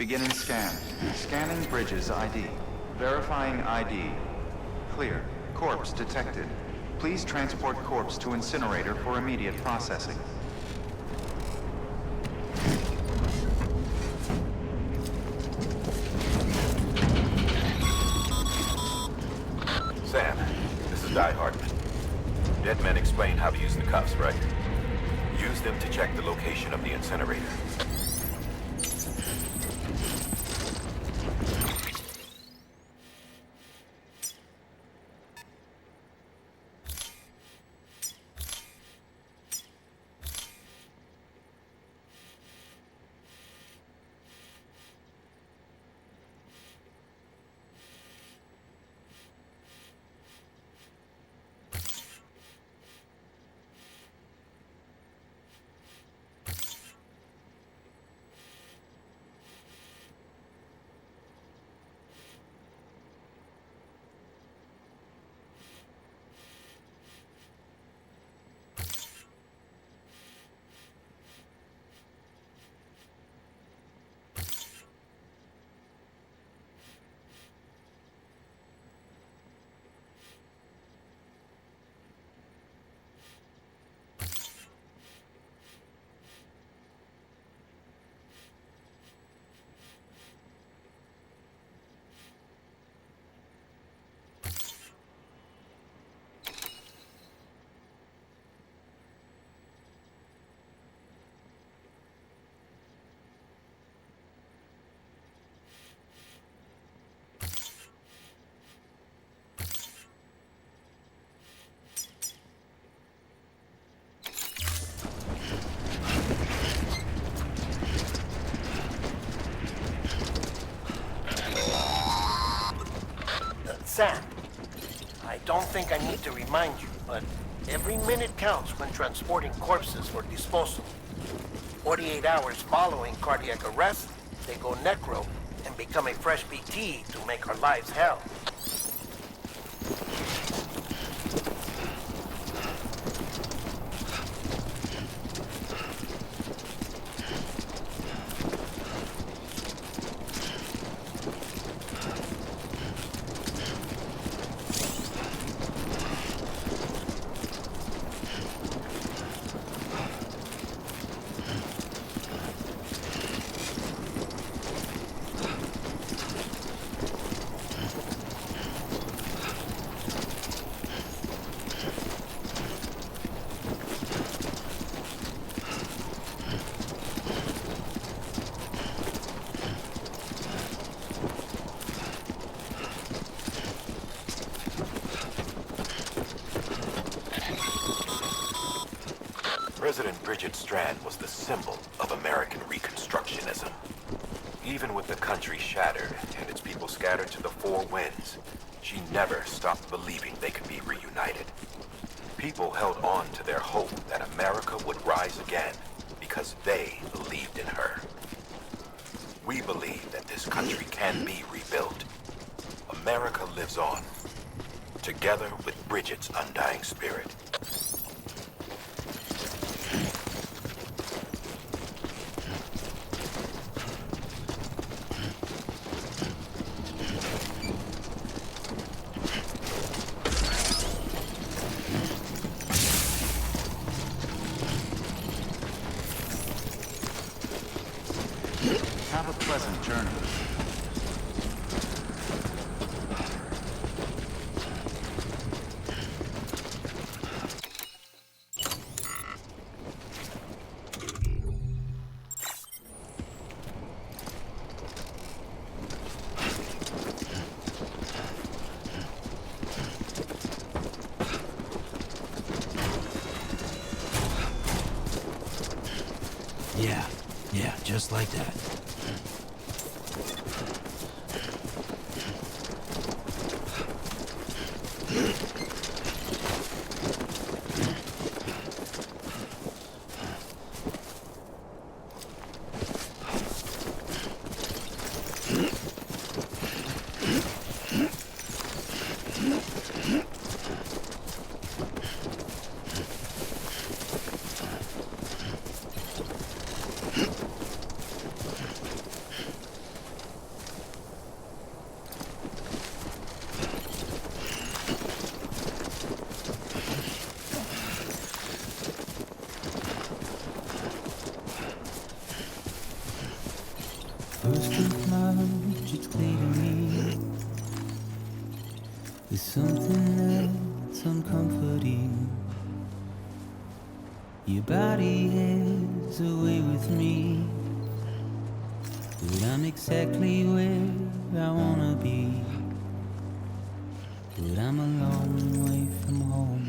Beginning scan. Scanning Bridges ID. Verifying ID. Clear. Corpse detected. Please transport corpse to incinerator for immediate processing. Sam, this is Die Hardman. Dead men explain how to use the cuffs, right? Use them to check the location of the incinerator. Sam, I don't think I need to remind you, but every minute counts when transporting corpses for disposal. 48 hours following cardiac arrest, they go necro and become a fresh BT to make our lives hell. President Bridget Strand was the symbol of American Reconstructionism. Even with the country shattered and its people scattered to the four winds, she never stopped believing they could be reunited. People held on to their hope that America would rise again because they believed in her. We believe that this country can be rebuilt. America lives on, together with Bridget's undying spirit. Have a pleasant journey. Yeah, just like that. something that's uncomforting. Your body is away with me, but I'm exactly where I wanna be. But I'm a long way from home.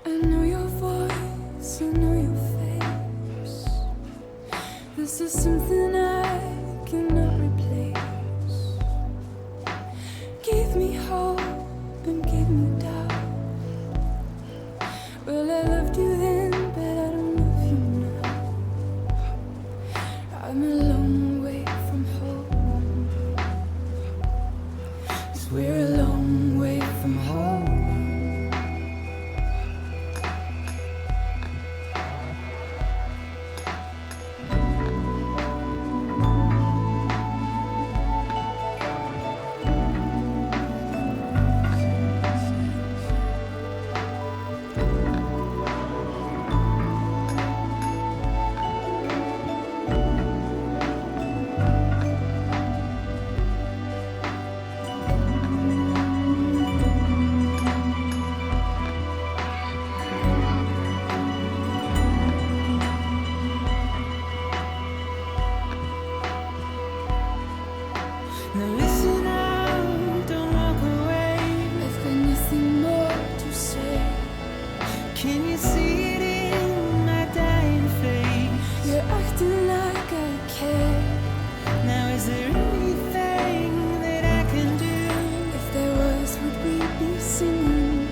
I know your voice, I know your face. This is something I cannot replace. Give me hope and give me doubt. Well, I loved you then, but I don't love you now. I'm a long way from home. 'Cause we're a long way from home. Now listen out, don't walk away. I've got nothing more to say. Can you see it in my dying face? You're acting like I care. Now is there anything that I can do? If there was, would we be singing?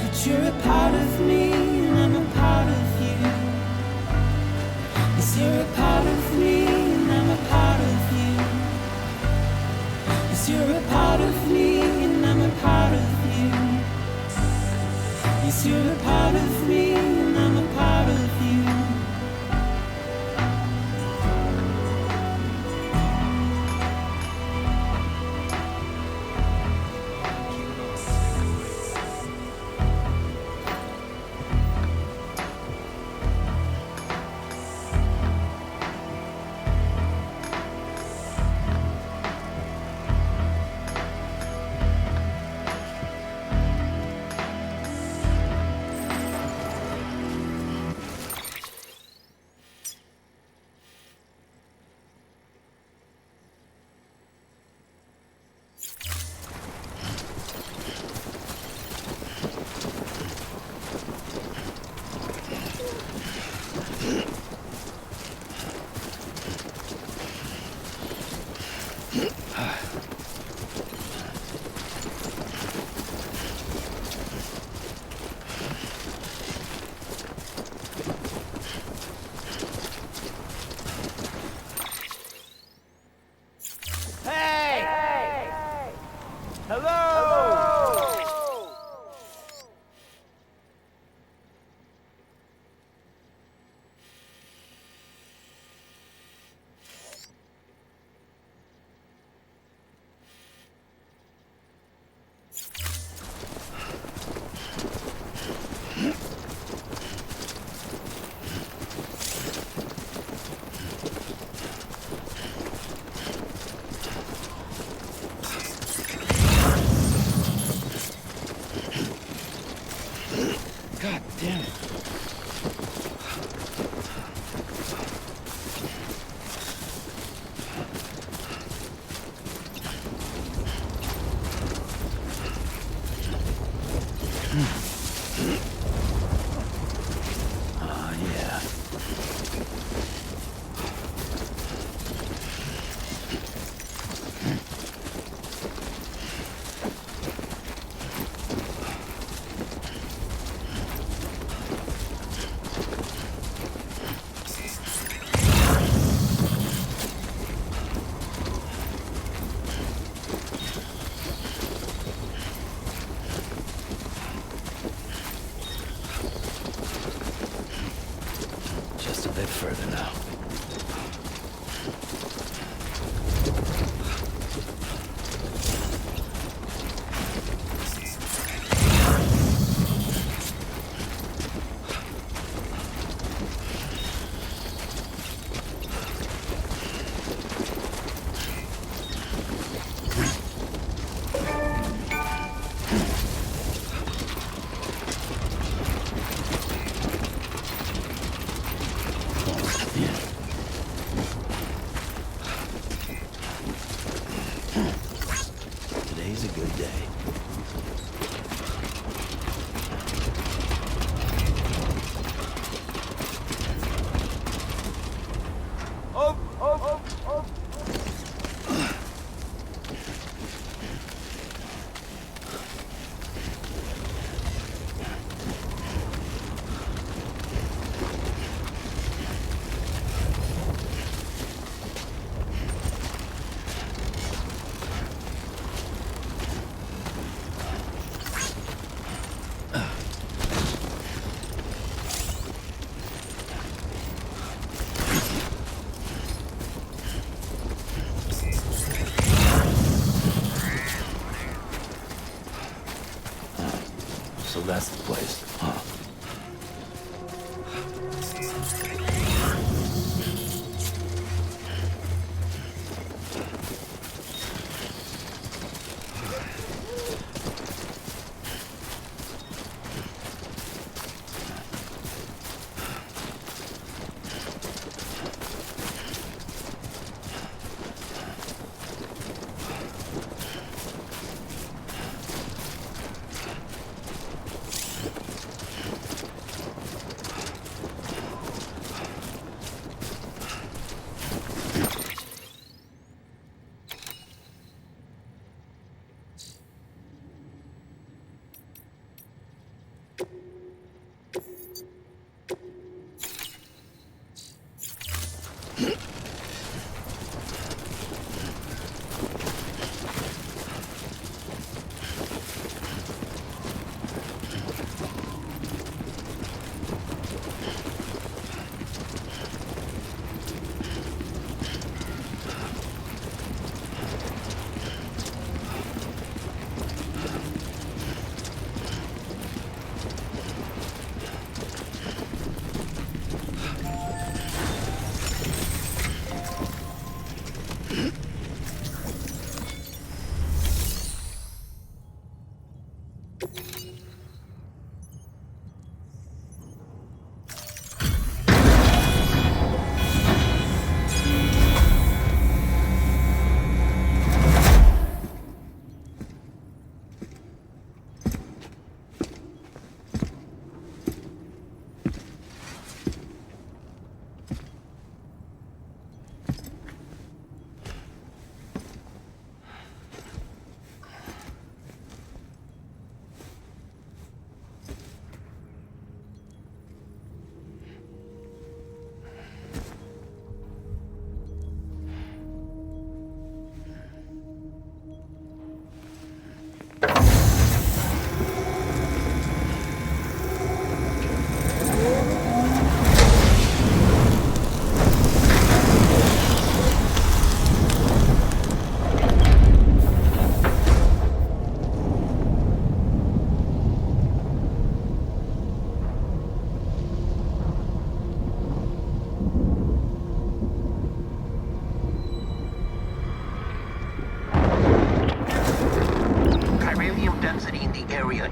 But you're a part of me and I'm a part of you. Yes, you're a part of me and I'm a part of you. You're a part of me and I'm a part of you. Yes, you're a part of me and I'm a part of you. God damn it. Oh, yeah. Just a bit further now. Today's a good day. So that's the place, huh?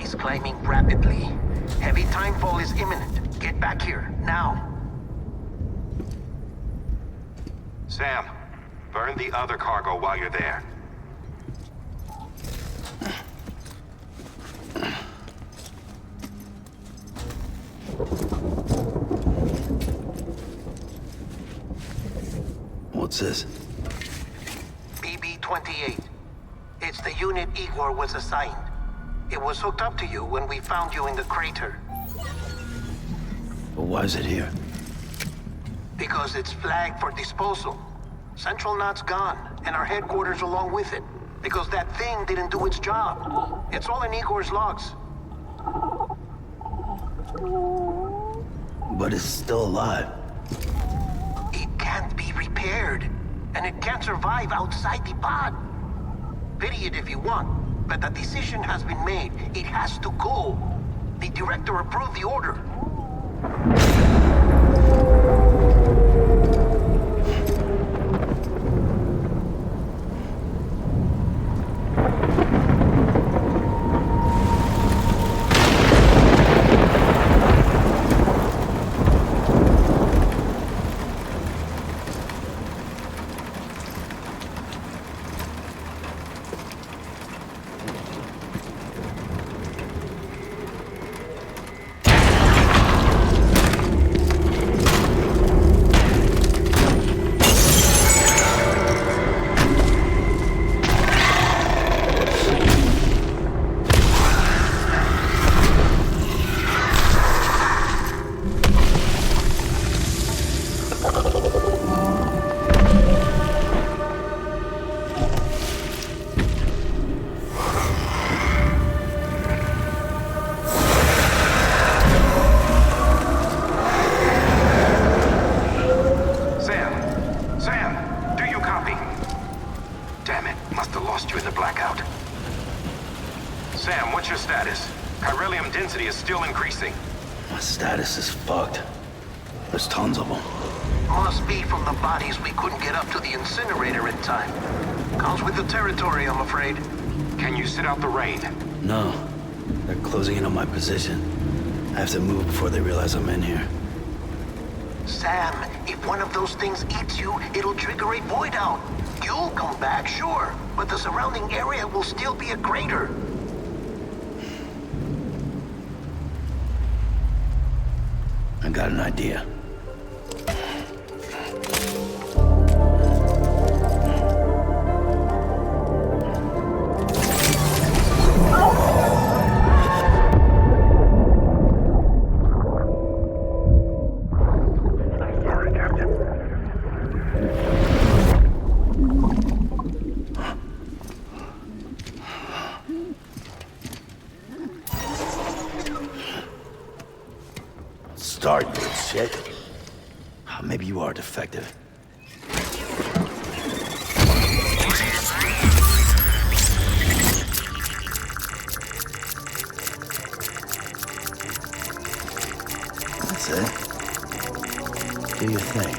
is climbing rapidly. Heavy timefall is imminent. Get back here, now. Sam, burn the other cargo while you're there. What's this? BB-28. It's the unit Igor was assigned. It was hooked up to you when we found you in the crater. But why is it here? Because it's flagged for disposal. Central Knot's gone, and our headquarters along with it. Because that thing didn't do its job. It's all in Igor's logs. But it's still alive. It can't be repaired, and it can't survive outside the pod. Pity it if you want, but the decision has been made. It has to go. The director approved the order. Sam, what's your status? Chiralium density is still increasing. My status is fucked. There's tons of them. Must be from the bodies we couldn't get up to the incinerator in time. Comes with the territory, I'm afraid. Can you sit out the rain? No. They're closing in on my position. I have to move before they realize I'm in here. Sam, if one of those things eats you, it'll trigger a void out. You'll come back, sure, but the surrounding area will still be a crater. I got an idea. Start, you shit. Maybe you are defective. That's it. Do your thing.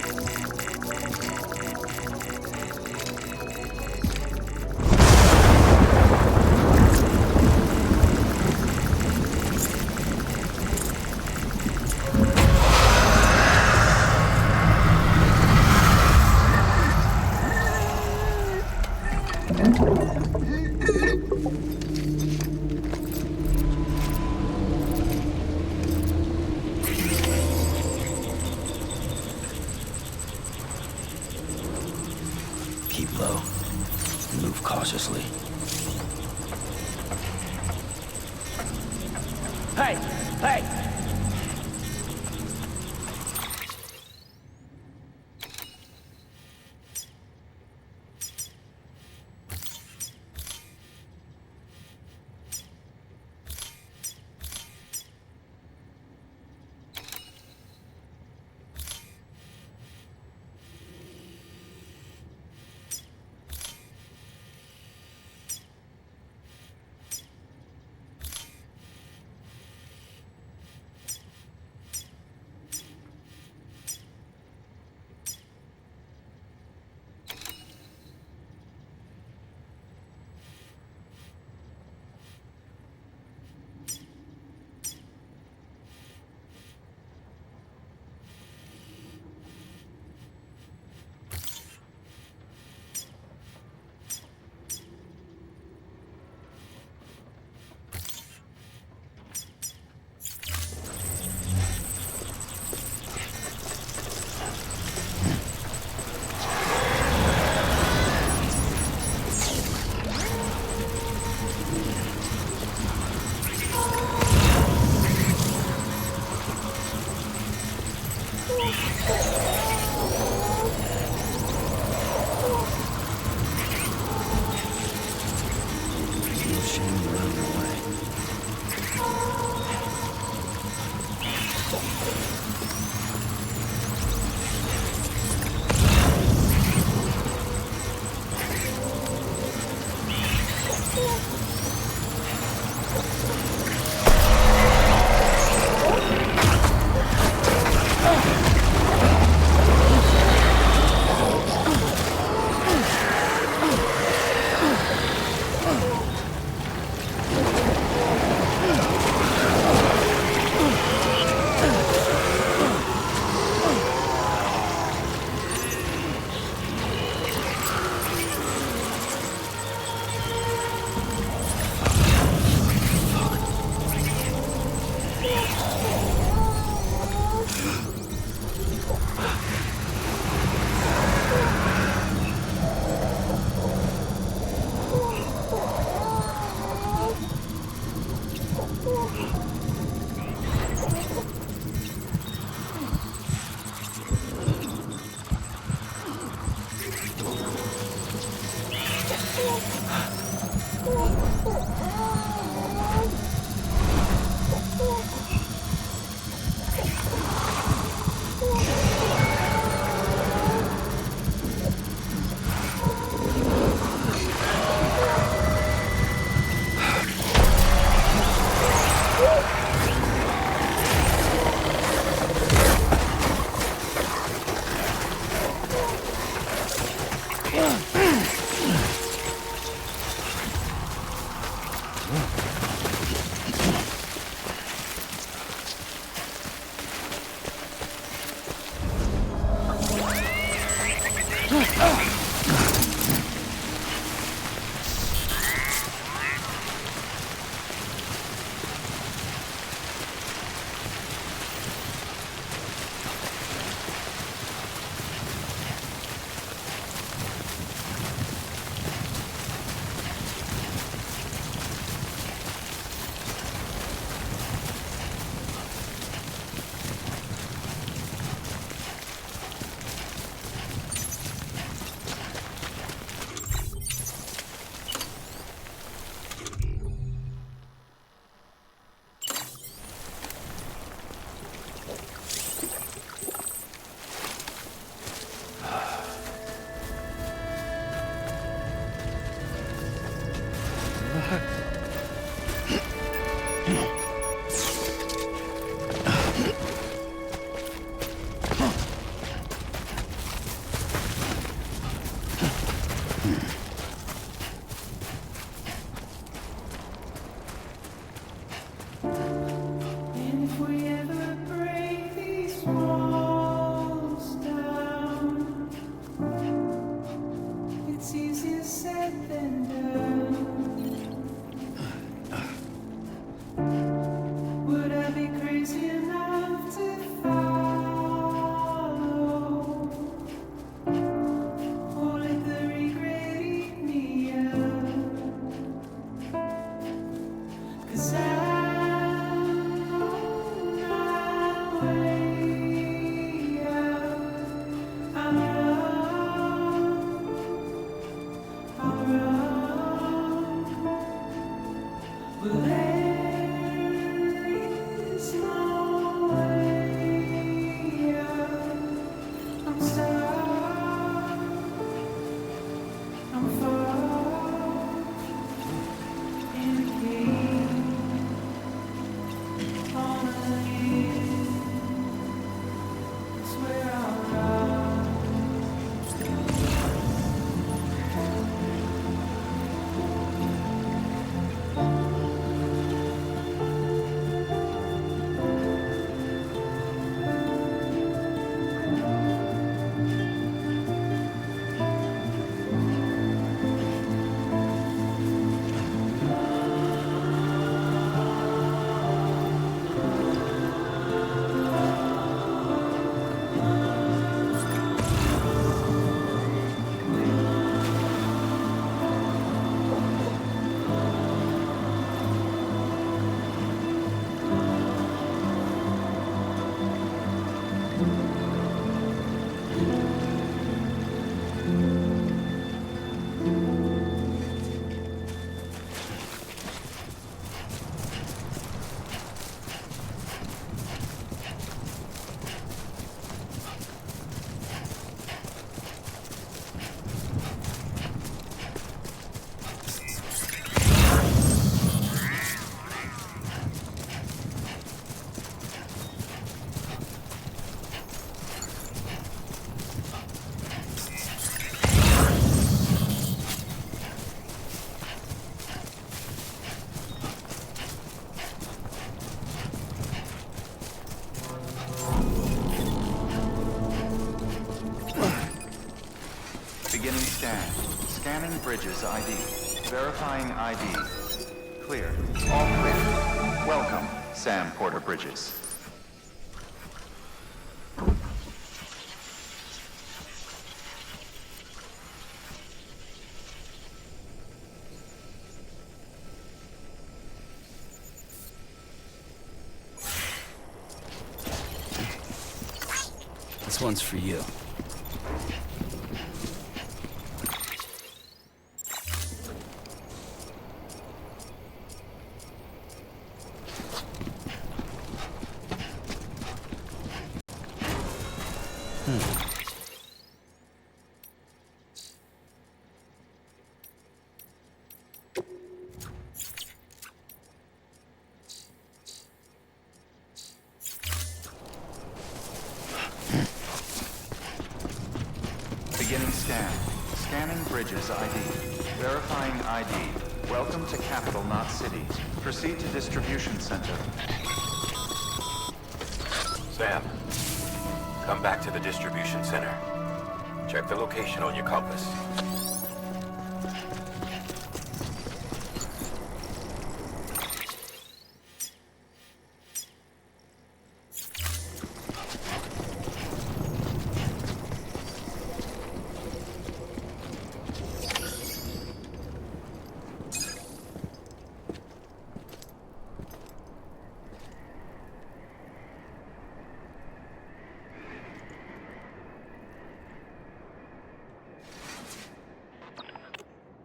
Keep low. Move cautiously. Hey! Hey! Beginning scan. Scanning bridges ID. Verifying ID. Clear. All clear. Welcome, Sam Porter Bridges. This one's for you. Beginning scan. Scanning bridges ID. Verifying ID. Welcome to Capital, not City. Proceed to Distribution Center. Sam, come back to the distribution center. Check the location on your compass.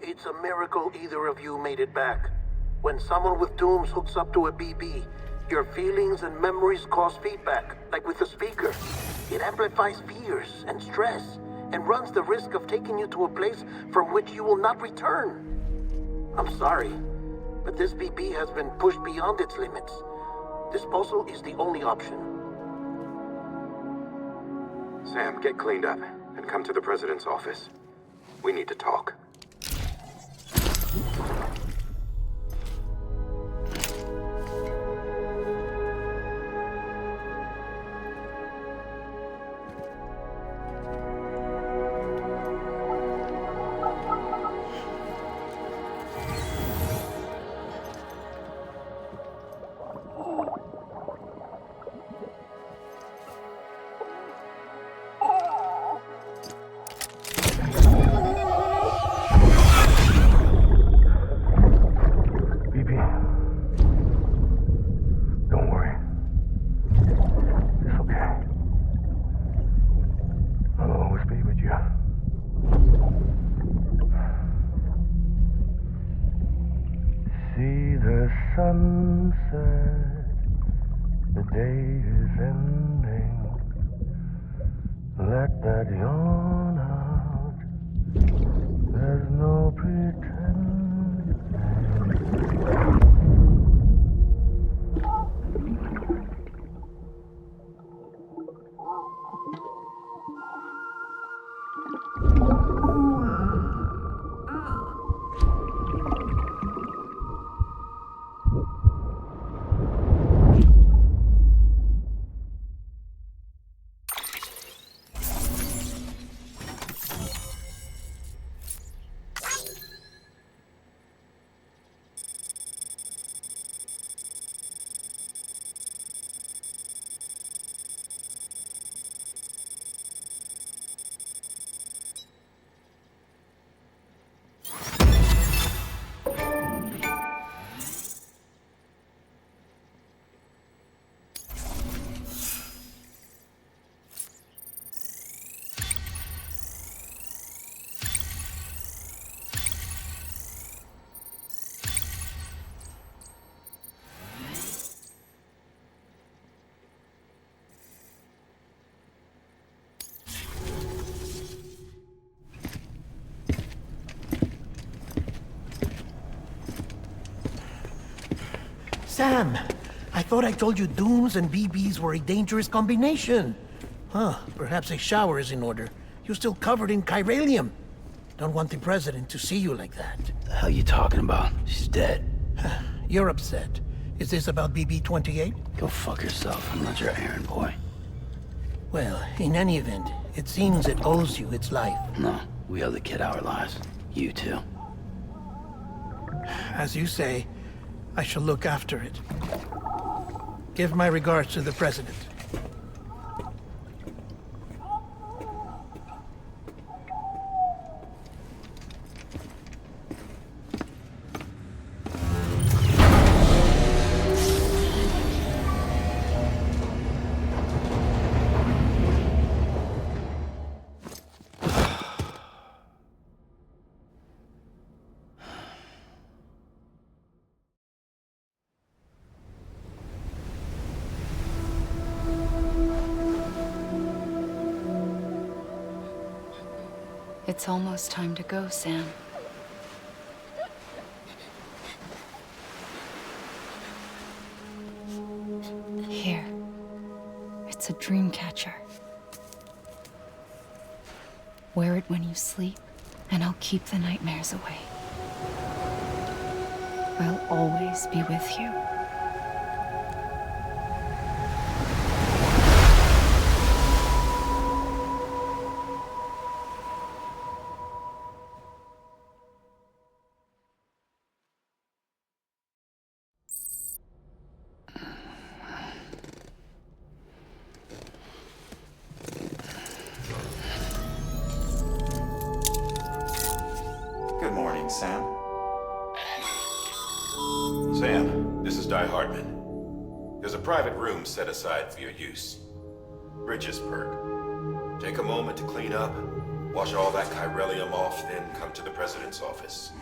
It's a miracle either of you made it back. When someone with dooms hooks up to a BB, your feelings and memories cause feedback, like with a speaker. It amplifies fears and stress, and runs the risk of taking you to a place from which you will not return. I'm sorry, but this BB has been pushed beyond its limits. Disposal is the only option. Sam, get cleaned up and come to the president's office. We need to talk. Sunset, the day is ending. Let that yawn out. There's no pretending. Sam, I thought I told you dooms and BBs were a dangerous combination. Huh, perhaps a shower is in order. You're still covered in chiralium. Don't want the president to see you like that. The hell you talking about? She's dead. You're upset. Is this about BB-28? Go fuck yourself. I'm not your errand boy. Well, in any event, it seems it owes you its life. No, we owe the kid our lives. You too. As you say, I shall look after it. Give my regards to the president. It's almost time to go, Sam. Here. It's a dream catcher. Wear it when you sleep, and I'll keep the nightmares away. will always be with you. Good morning, Sam. Sam, this is Di Hartman. There's a private room set aside for your use. Bridges perk. Take a moment to clean up, wash all that chiralium off, then come to the president's office.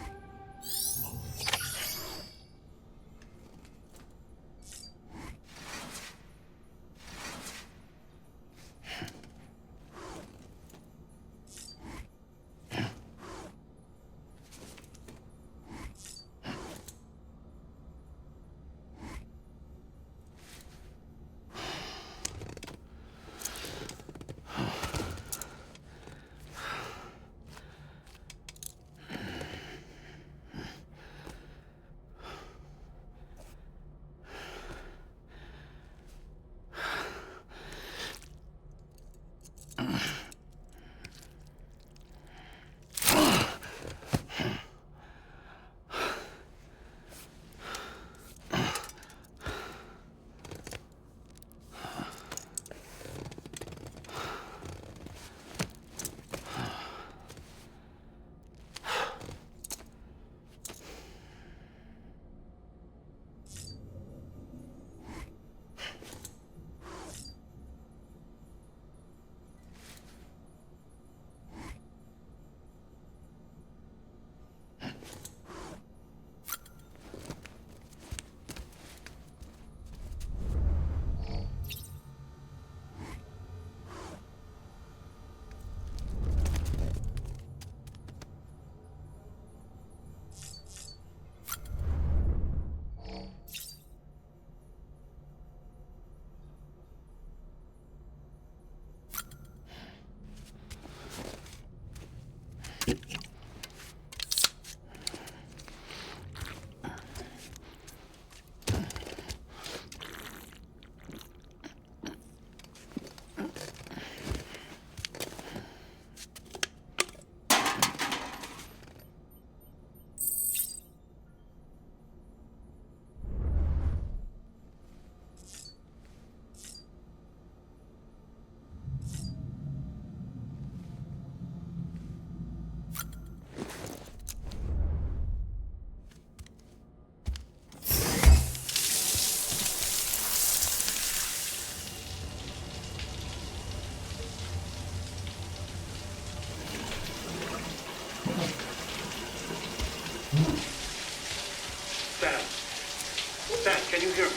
Sam, can you hear me?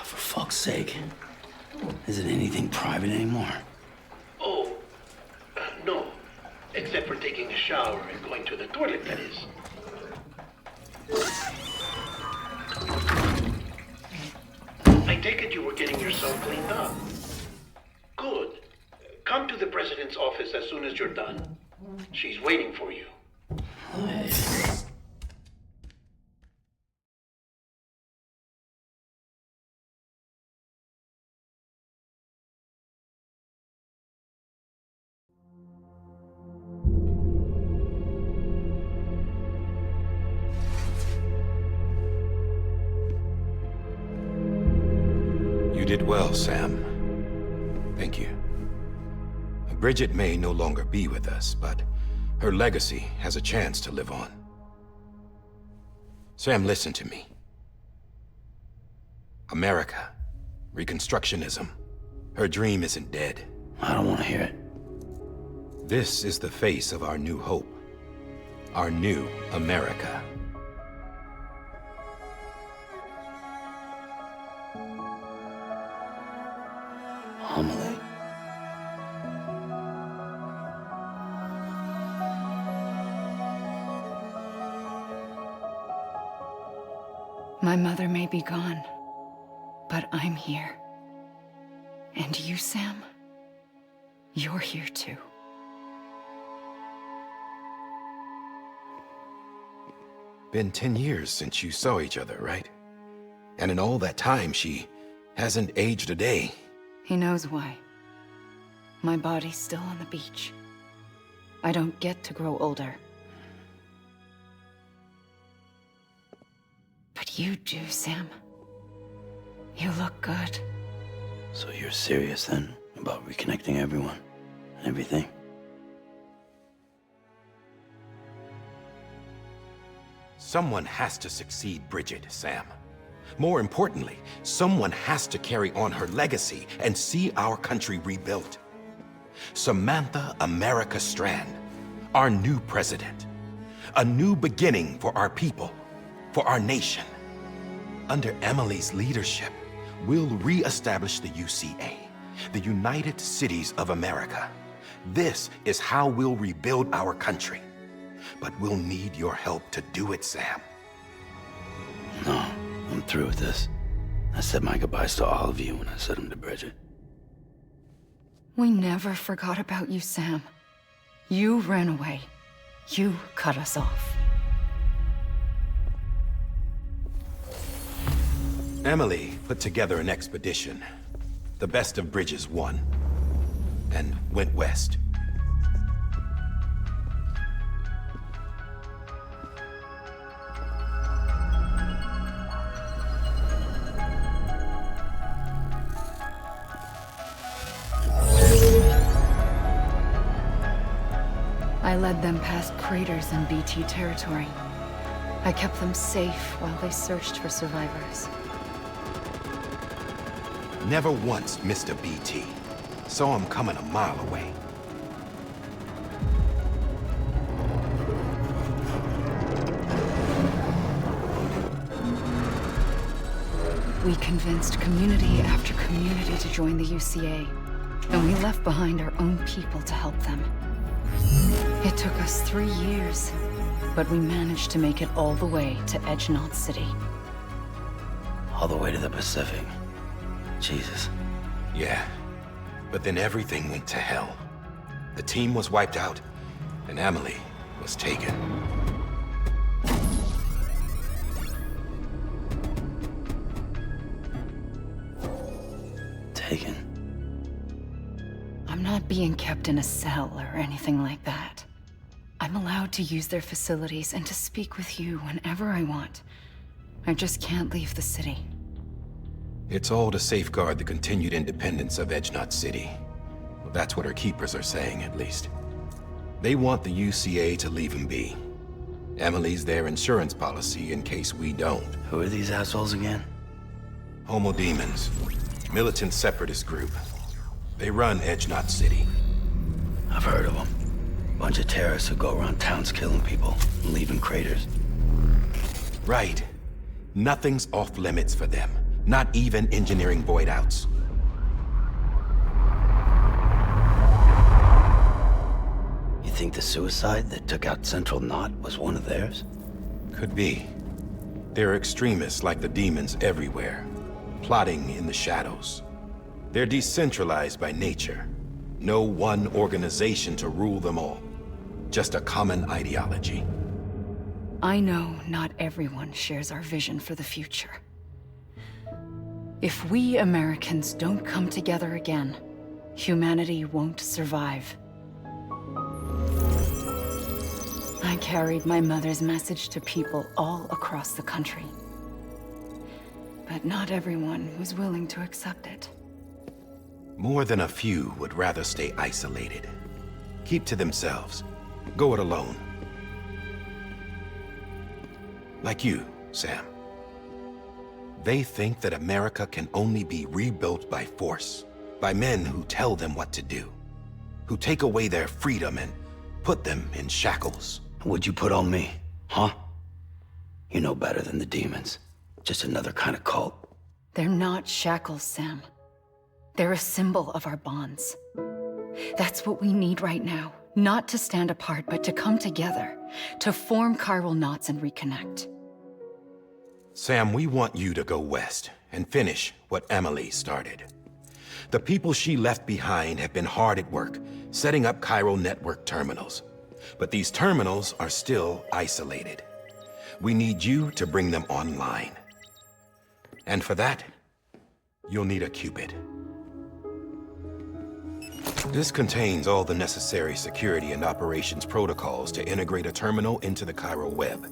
For fuck's sake. Isn't anything private anymore? Oh, no. Except for taking a shower and going to the toilet, that is. I take it you were getting yourself cleaned up. Good. Come to the president's office as soon as you're done. She's waiting for you. You did well, Sam. Thank you. Bridget may no longer be with us, but her legacy has a chance to live on. Sam, listen to me. America, Reconstructionism, her dream isn't dead. I don't want to hear it. This is the face of our new hope. Our new America. Homily. My mother may be gone, but I'm here. And you, Sam, you're here too. Been 10 years since you saw each other, right? And in all that time, she hasn't aged a day. He knows why. My body's still on the beach. I don't get to grow older. But you do, Sam. You look good. So you're serious then about reconnecting everyone and everything? Someone has to succeed Bridget, Sam. More importantly, someone has to carry on her legacy and see our country rebuilt. Samantha America Strand, our new president. A new beginning for our people, for our nation. Under Emily's leadership, we'll re-establish the UCA, the United Cities of America. This is how we'll rebuild our country. But we'll need your help to do it, Sam. No, I'm through with this. I said my goodbyes to all of you when I said them to Bridget. We never forgot about you, Sam. You ran away. You cut us off. Emily put together an expedition. The best of Bridges won. And went west. I led them past craters in BT territory. I kept them safe while they searched for survivors. Never once missed a BT. Saw him coming a mile away. We convinced community after community to join the UCA, and we left behind our own people to help them. It took us 3 years, but we managed to make it all the way to Edgenot City. All the way to the Pacific. Jesus. Yeah, but then everything went to hell. The team was wiped out, and Emily was taken. Taken? I'm not being kept in a cell or anything like that. I'm allowed to use their facilities and to speak with you whenever I want. I just can't leave the city. It's all to safeguard the continued independence of Edgenot City. Well, that's what our keepers are saying, at least. They want the UCA to leave him be. Emily's their insurance policy in case we don't. Who are these assholes again? Homo Demons. Militant separatist group. They run Edgenot City. I've heard of them. Bunch of terrorists who go around towns killing people and leaving craters. Right. Nothing's off limits for them. Not even engineering void outs. You think the suicide that took out Central Knot was one of theirs? Could be. There are extremists like the demons everywhere, plotting in the shadows. They're decentralized by nature. No one organization to rule them all. Just a common ideology. I know not everyone shares our vision for the future. If we Americans don't come together again, humanity won't survive. I carried my mother's message to people all across the country. But not everyone was willing to accept it. More than a few would rather stay isolated. Keep to themselves. Go it alone. Like you, Sam. They think that America can only be rebuilt by force, by men who tell them what to do, who take away their freedom and put them in shackles. What'd you put on me, huh? You know better than the demons. Just another kind of cult. They're not shackles, Sam. They're a symbol of our bonds. That's what we need right now. Not to stand apart, but to come together, to form chiral knots and reconnect. Sam, we want you to go west and finish what Emily started. The people she left behind have been hard at work, setting up chiral network terminals. But these terminals are still isolated. We need you to bring them online. And for that, you'll need a Cupid. This contains all the necessary security and operations protocols to integrate a terminal into the Chiral web.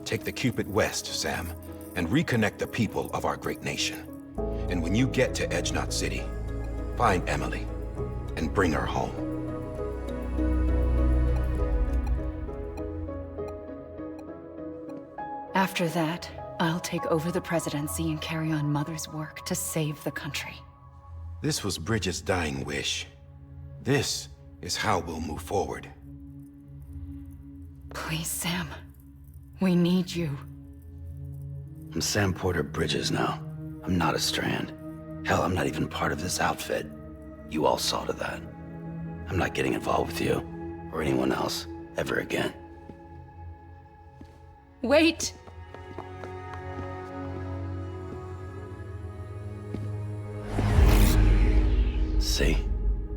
Take the Cupid west, Sam, and reconnect the people of our great nation. And when you get to Edge Knot City, find Emily and bring her home. After that, I'll take over the presidency and carry on Mother's work to save the country. This was Bridget's dying wish. This is how we'll move forward. Please, Sam. We need you. I'm Sam Porter Bridges now. I'm not a Strand. Hell, I'm not even part of this outfit. You all saw to that. I'm not getting involved with you, or anyone else, ever again. Wait! See?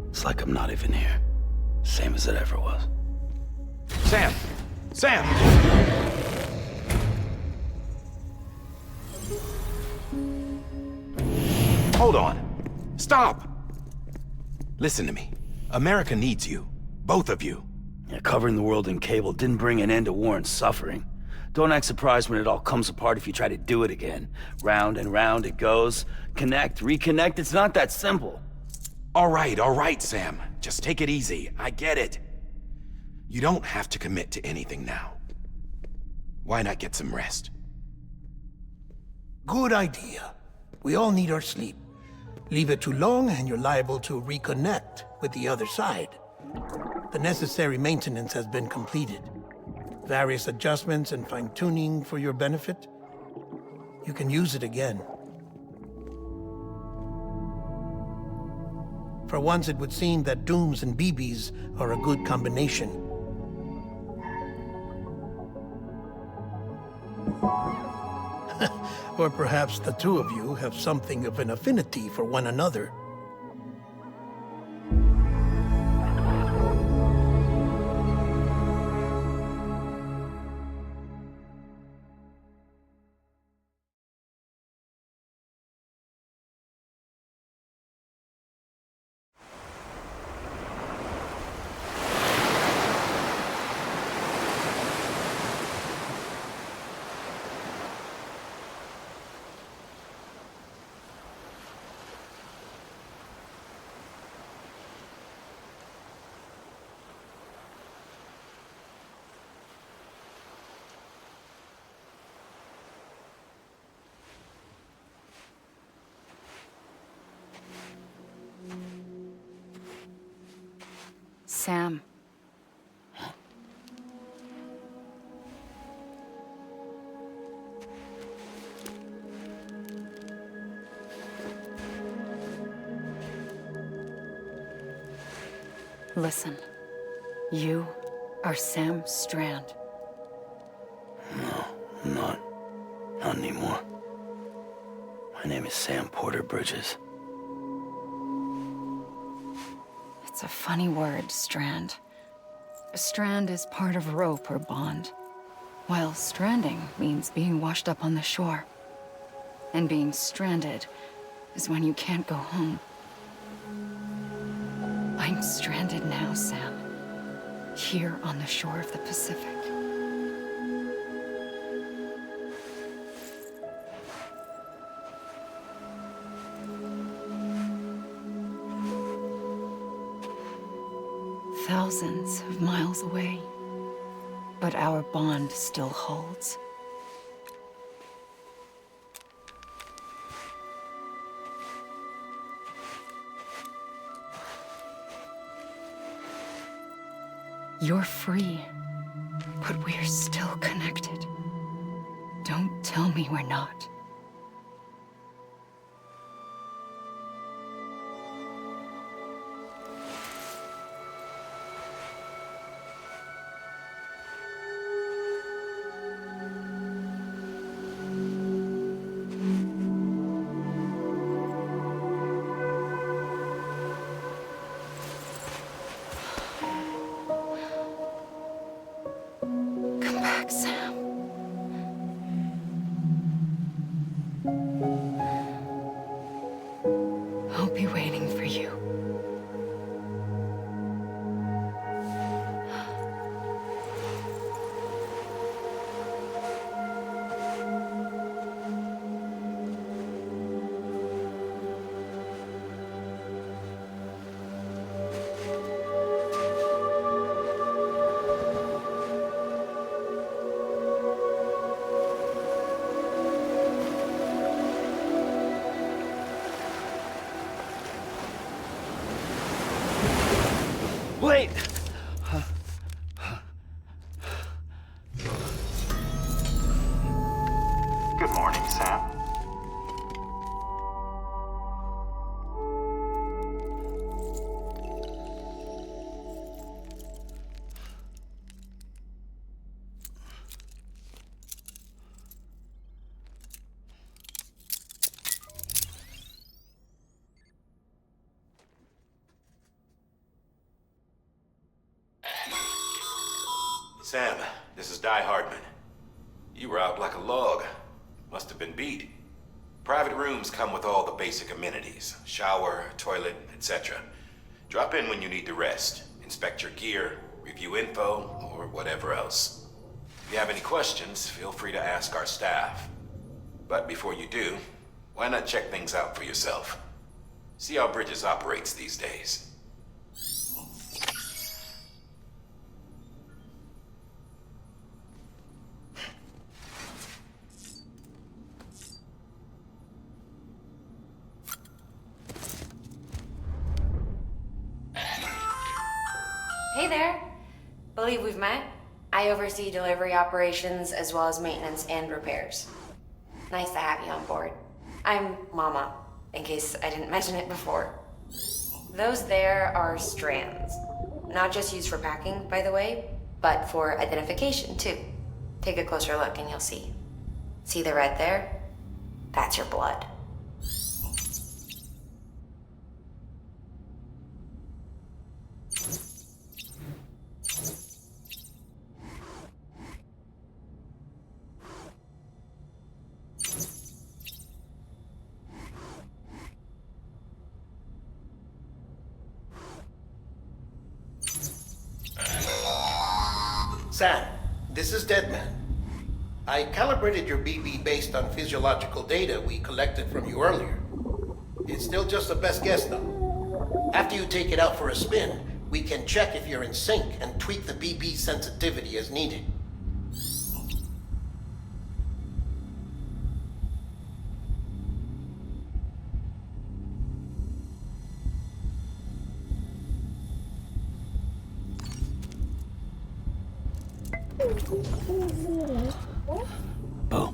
It's like I'm not even here. Same as it ever was. Sam! Sam! Hold on. Stop! Listen to me. America needs you. Both of you. Yeah, covering the world in cable didn't bring an end to war and suffering. Don't act surprised when it all comes apart if you try to do it again. Round and round it goes. Connect, reconnect, it's not that simple. All right, Sam. Just take it easy. I get it. You don't have to commit to anything now. Why not get some rest? Good idea. We all need our sleep. Leave it too long and you're liable to reconnect with the other side. The necessary maintenance has been completed. Various adjustments and fine-tuning for your benefit. You can use it again. For once, it would seem that Dooms and BBs are a good combination. Or perhaps the two of you have something of an affinity for one another. Sam. Listen. You are Sam Strand. No, I'm not. Not anymore. My name is Sam Porter Bridges. It's a funny word, strand. A strand is part of rope or bond, while stranding means being washed up on the shore. And being stranded is when you can't go home. I'm stranded now, Sam. Here on the shore of the Pacific. Thousands of miles away, but our bond still holds. You're free, but we're still connected. Don't tell me we're not. morning, Sam. Sam, this is Di Hardman. You were out like a log. Must have been beat. Private rooms come with all the basic amenities. Shower, toilet, etc. Drop in when you need to rest. Inspect your gear, review info, or whatever else. If you have any questions, feel free to ask our staff. But before you do, why not check things out for yourself? See how Bridges operates these days. Hey there. Believe we've met. I oversee delivery operations as well as maintenance and repairs. Nice to have you on board. I'm Mama, in case I didn't mention it before. Those there are strands. Not just used for packing, by the way, but for identification too. Take a closer look and you'll see. See the red there? That's your blood. Sam, this is Deadman. I calibrated your BB based on physiological data we collected from you earlier. It's still just a best guess, though. After you take it out for a spin, we can check if you're in sync and tweak the BB sensitivity as needed. Oh.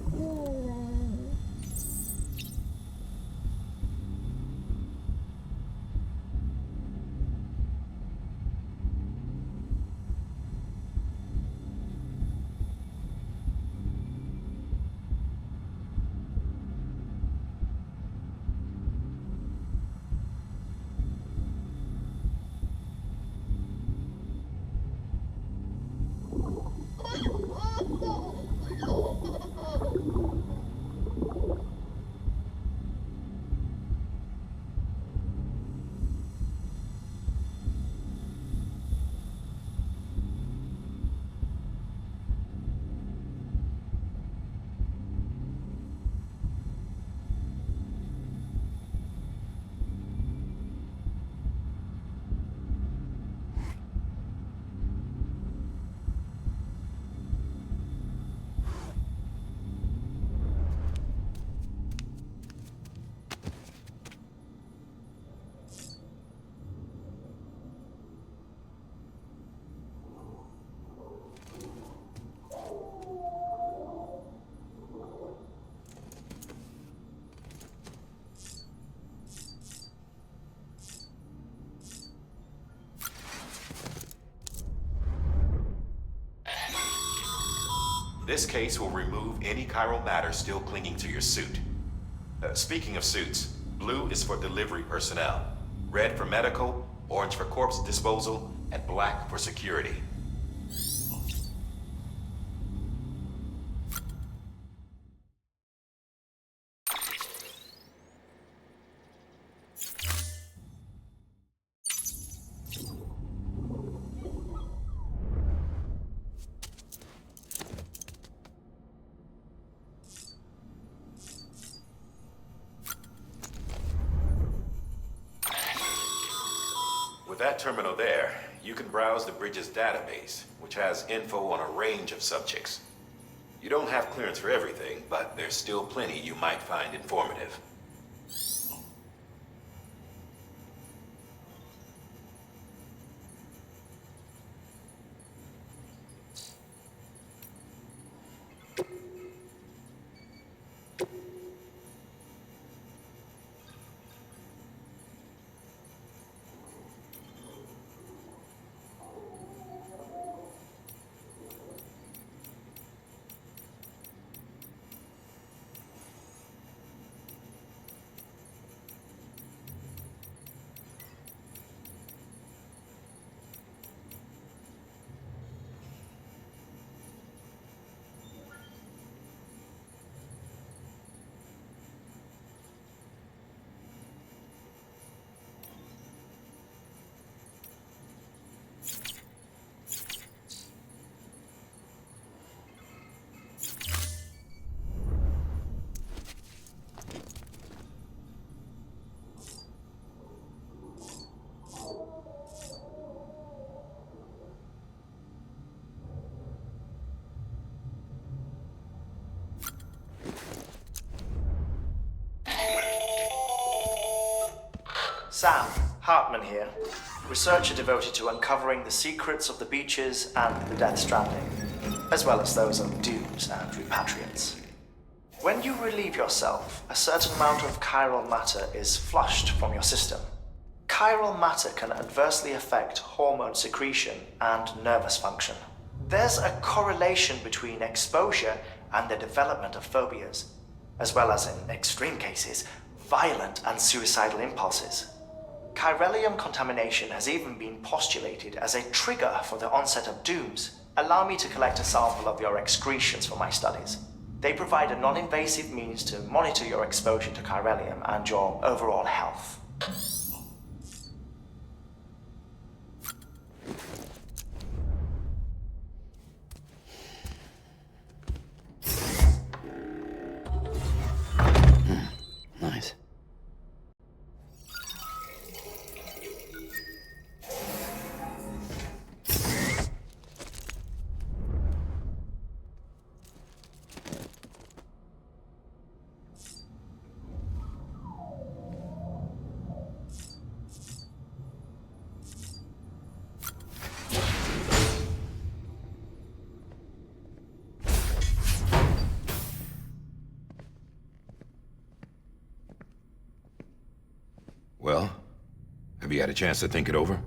This case will remove any chiral matter still clinging to your suit. Speaking of suits, blue is for delivery personnel, red for medical, orange for corpse disposal, and black for security. With that terminal there, you can browse the Bridges database, which has info on a range of subjects. You don't have clearance for everything, but there's still plenty you might find informative. Sam Hartman here, researcher devoted to uncovering the secrets of the beaches and the Death Stranding, as well as those of dooms and repatriates. When you relieve yourself, a certain amount of chiral matter is flushed from your system. Chiral matter can adversely affect hormone secretion and nervous function. There's a correlation between exposure and the development of phobias, as well as, in extreme cases, violent and suicidal impulses. Chiralium contamination has even been postulated as a trigger for the onset of dooms. Allow me to collect a sample of your excretions for my studies. They provide a non-invasive means to monitor your exposure to chiralium and your overall health. Nice. Well, have you had a chance to think it over?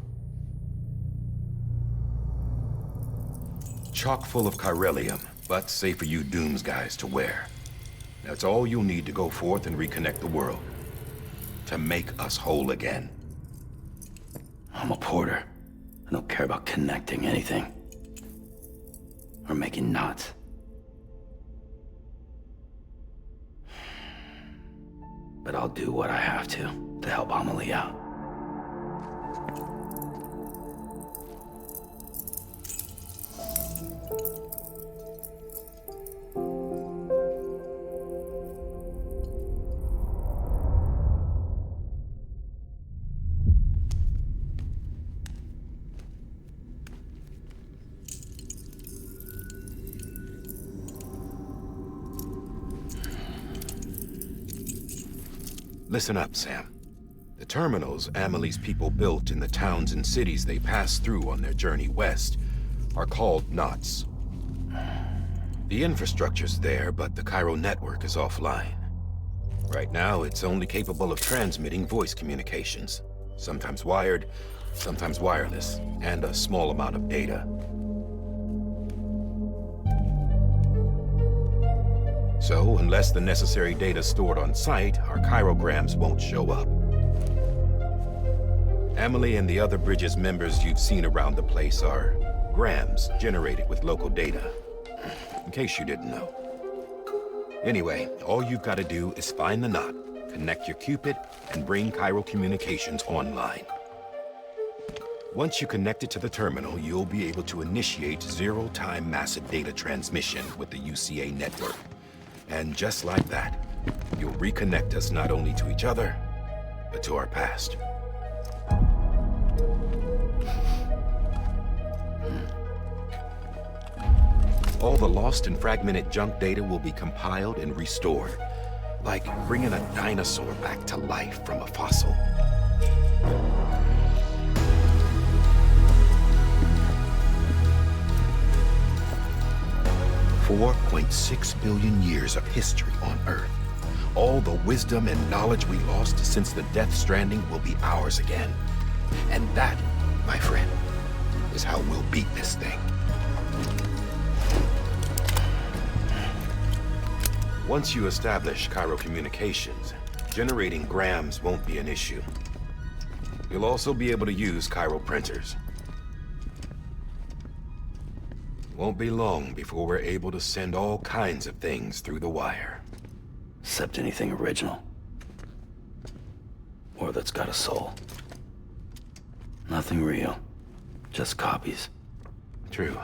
Chock full of chiralium, but safe for you Dooms guys to wear. That's all you'll need to go forth and reconnect the world. To make us whole again. I'm a porter. I don't care about connecting anything. Or making knots. But I'll do what I have to help Amelie out. Listen up, Sam. The terminals Amelie's people built in the towns and cities they passed through on their journey west are called knots. The infrastructure's there, but the Chiral Network is offline. Right now, it's only capable of transmitting voice communications. Sometimes wired, sometimes wireless, and a small amount of data. So, unless the necessary data stored on site, our chirograms won't show up. Amelie and the other Bridges members you've seen around the place are grams generated with local data. In case you didn't know. Anyway, all you've got to do is find the knot, connect your Cupid, and bring chiral communications online. Once you connect it to the terminal, you'll be able to initiate zero-time massive data transmission with the UCA network. And just like that, you'll reconnect us not only to each other, but to our past. All the lost and fragmented junk data will be compiled and restored, like bringing a dinosaur back to life from a fossil. $4.6 billion years of history on Earth. All the wisdom and knowledge we lost since the Death Stranding will be ours again. And that, my friend, is how we'll beat this thing. Once you establish chiral communications, generating grams won't be an issue. You'll also be able to use chiral printers. Won't be long before we're able to send all kinds of things through the wire. Except anything original. Or that's got a soul. Nothing real. Just copies. True.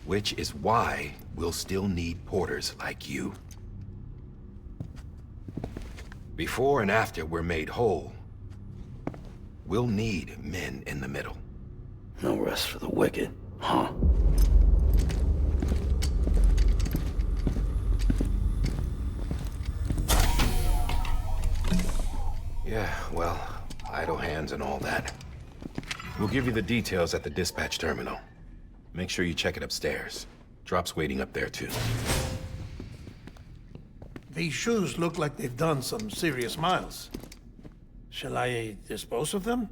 Which is why we'll still need porters like you. Before and after we're made whole, we'll need men in the middle. No rest for the wicked, huh? Yeah, well, idle hands and all that. We'll give you the details at the dispatch terminal. Make sure you check it upstairs. Drop's waiting up there too. These shoes look like they've done some serious miles. Shall I dispose of them?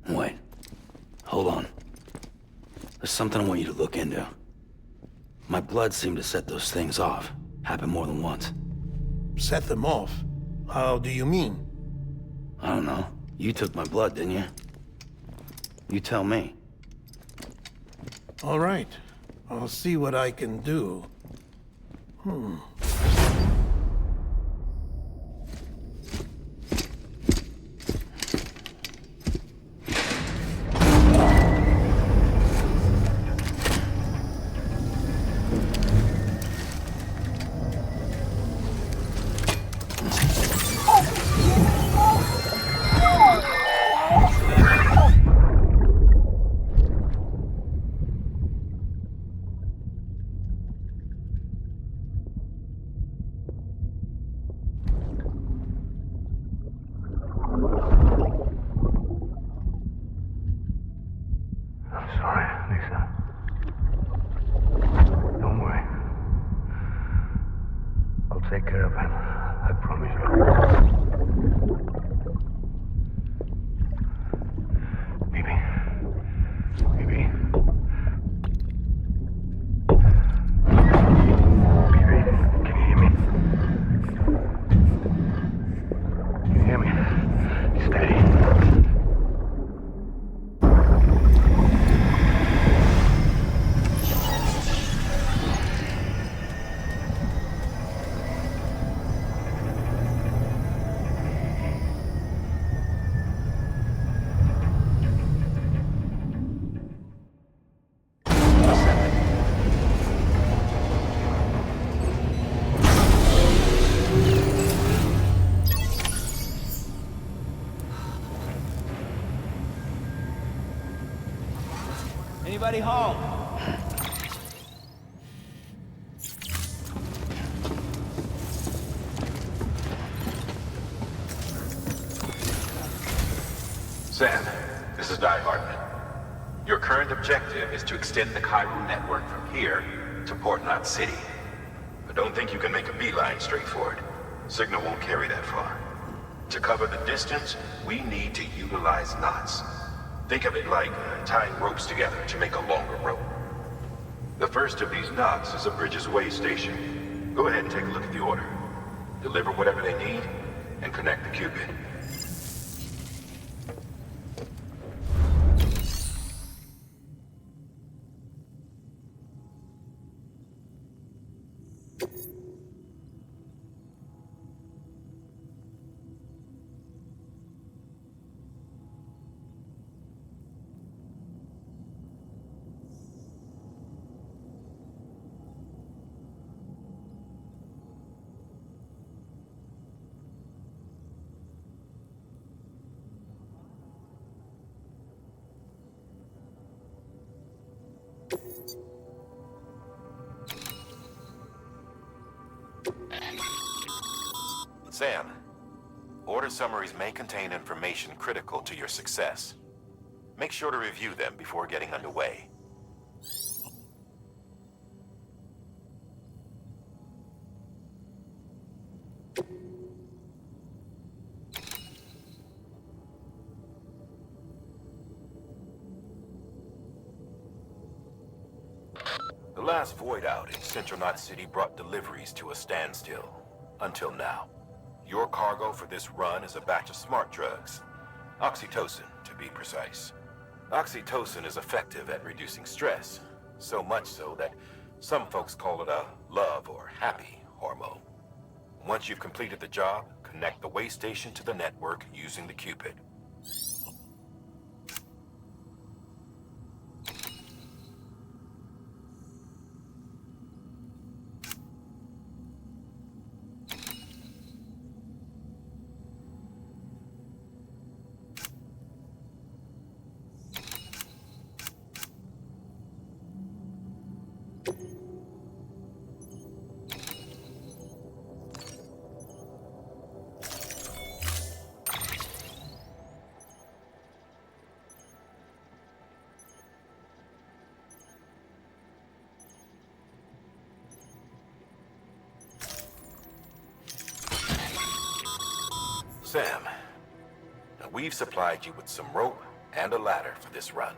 Wait. Hold on. There's something I want you to look into. My blood seemed to set those things off. Happened more than once. Set them off? How do you mean? I don't know. You took my blood, didn't you? You tell me. All right. I'll see what I can do. Take care of him. I promise you. Baby. Baby. Baby, can you hear me? Can you hear me? Steady. Anybody home? Sam, this is Die Hartman. Your current objective is to extend the Chiral Network from here to Port Knot City. I don't think you can make a beeline straight for it. Signal won't carry that far. To cover the distance, we need to utilize knots. Think of it like tying ropes together to make a longer rope. The first of these knots is a Bridges Way station. Go ahead and take a look at the order. Deliver whatever they need, and connect the Cupid. Sam, order summaries may contain information critical to your success. Make sure to review them before getting underway. The last void out in Central Knot City brought deliveries to a standstill. Until now. Your cargo for this run is a batch of smart drugs. Oxytocin, to be precise. Oxytocin is effective at reducing stress. So much so that some folks call it a love or happy hormone. Once you've completed the job, connect the way station to the network using the Cupid. Sam, now we've supplied you with some rope and a ladder for this run.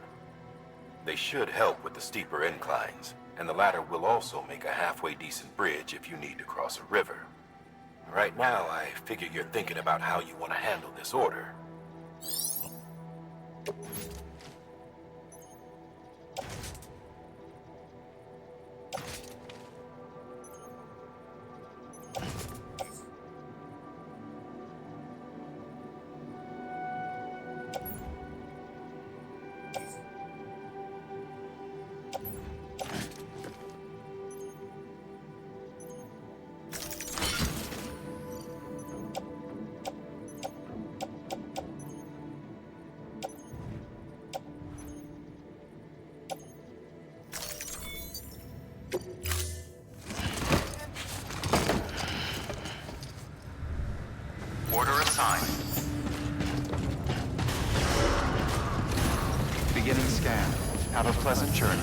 They should help with the steeper inclines, and the ladder will also make a halfway decent bridge if you need to cross a river. Right now, I figure you're thinking about how you want to handle this order. Order assigned. Beginning scan. Have a pleasant journey.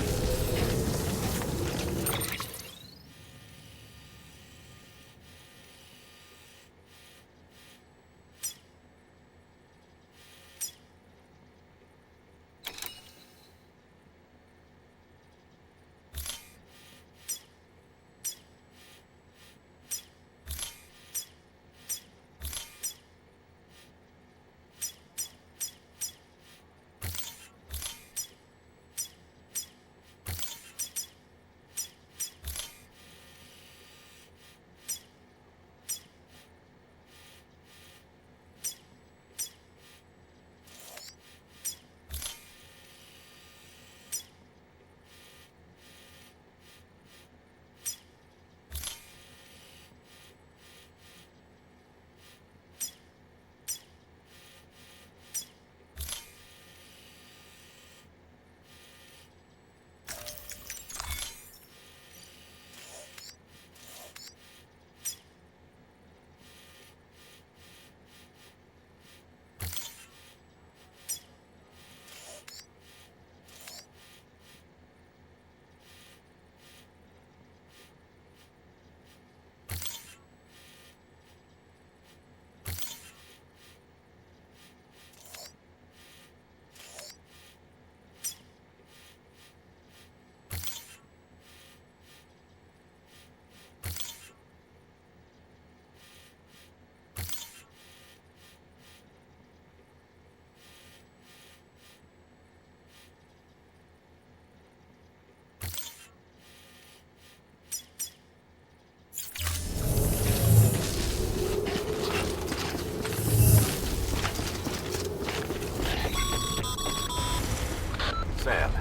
Sam,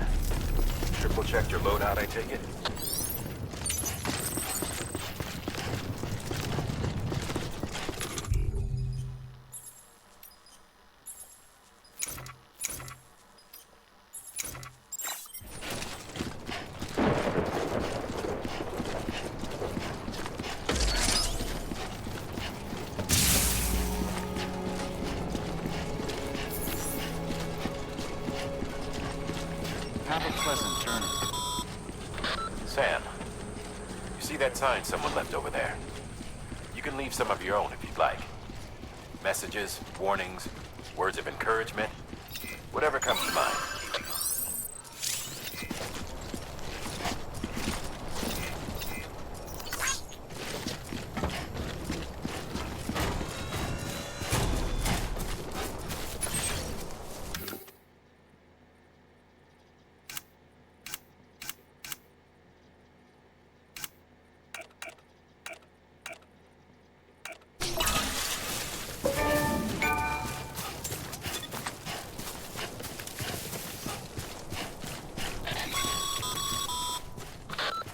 triple-checked your loadout, I take it? Have a pleasant journey. Sam, you see that sign someone left over there? You can leave some of your own if you'd like. Messages, warnings, words of encouragement, whatever comes to mind.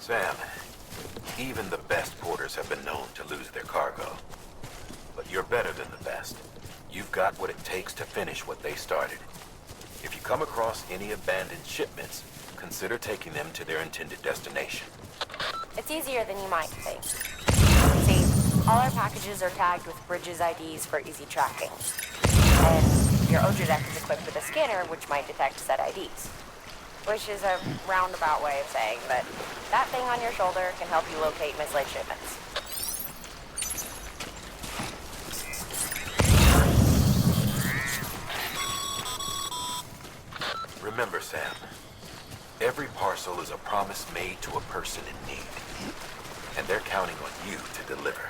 Sam, even the best porters have been known to lose their cargo. But you're better than the best. You've got what it takes to finish what they started. If you come across any abandoned shipments, consider taking them to their intended destination. It's easier than you might think. See, all our packages are tagged with Bridges IDs for easy tracking. And your Oja deck is equipped with a scanner which might detect said IDs. Which is a roundabout way of saying that that thing on your shoulder can help you locate mislaid shipments. Remember, Sam, every parcel is a promise made to a person in need. And they're counting on you to deliver.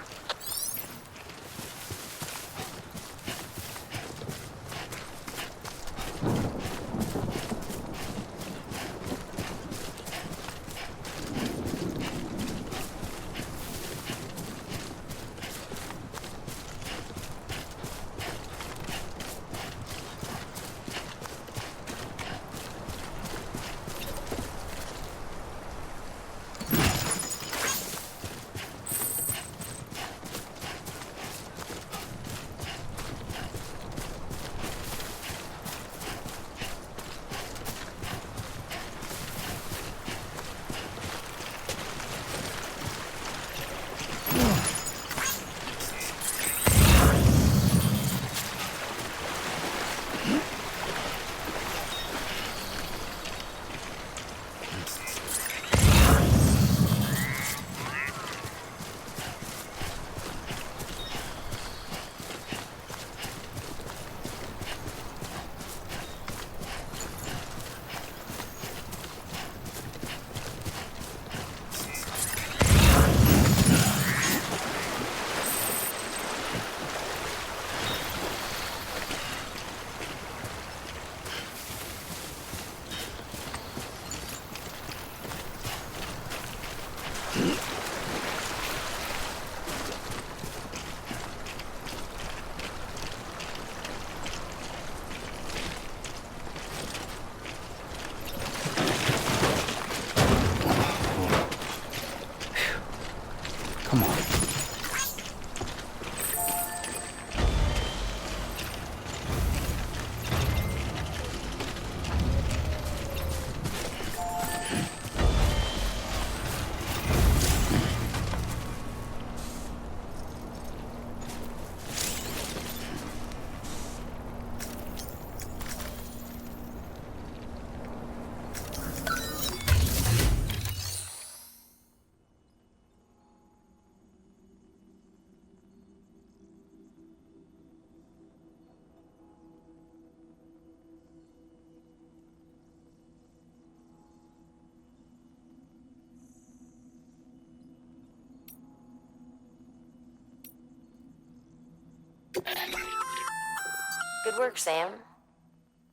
Good work, Sam.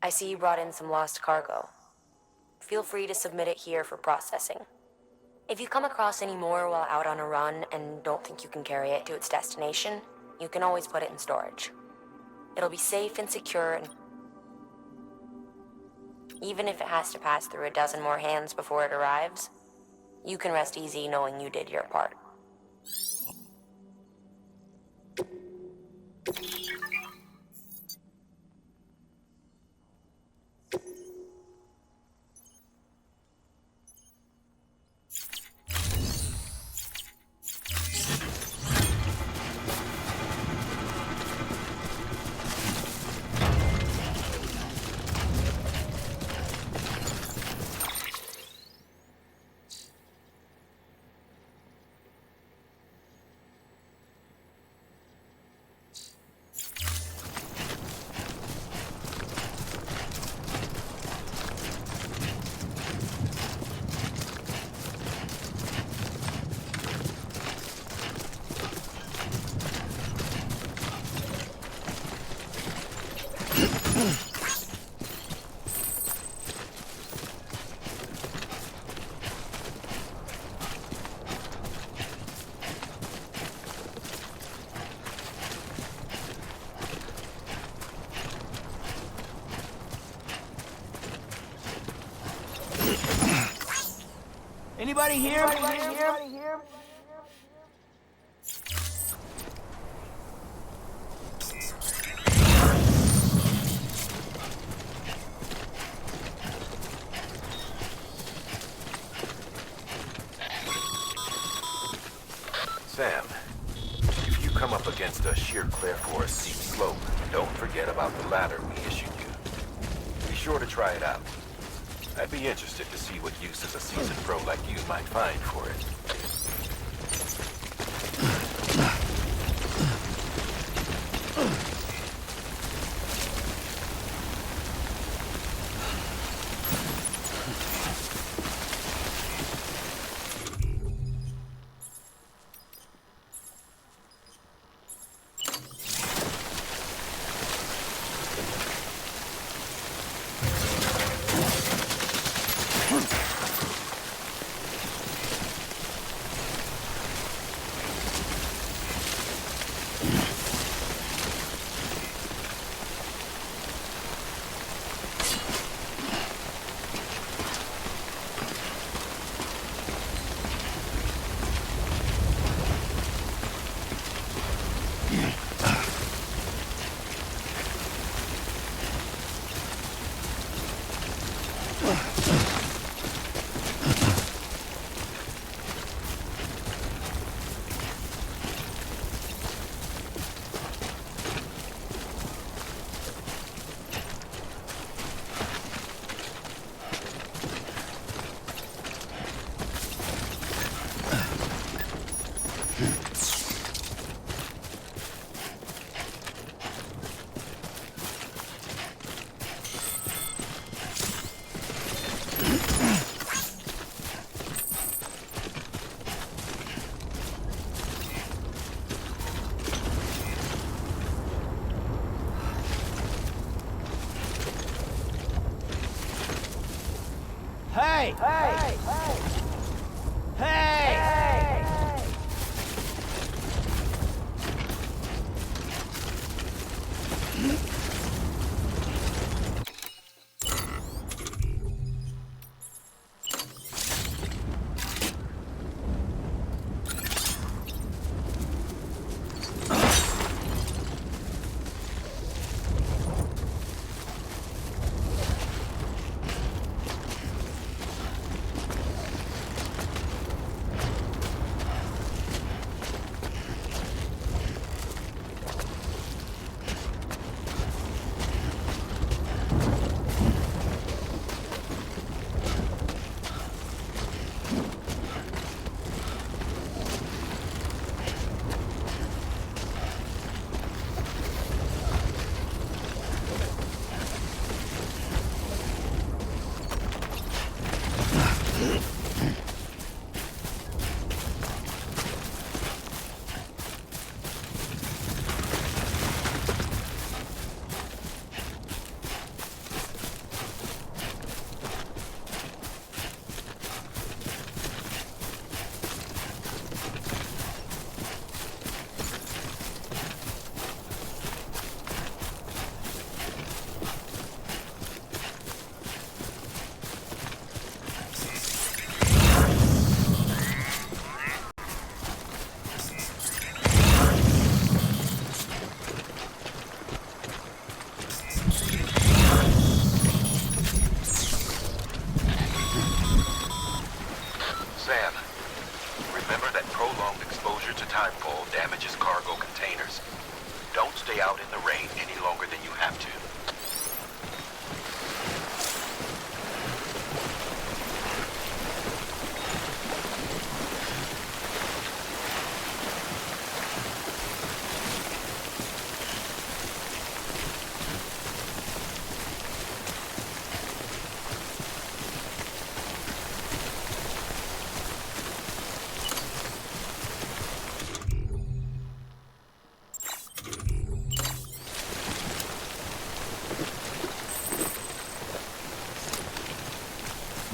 I see you brought in some lost cargo. Feel free to submit it here for processing. If you come across any more while out on a run and don't think you can carry it to its destination, you can always put it in storage. It'll be safe and secure, and even if it has to pass through a dozen more hands before it arrives, you can rest easy knowing you did your part. Anybody here? Sam, if you come up against a sheer cliff or a steep slope, don't forget about the ladder we issued you. Be sure to try it out. I'd be interested to see what uses a seasoned pro like you might find for it. Hey! Hey! Hey! Hey!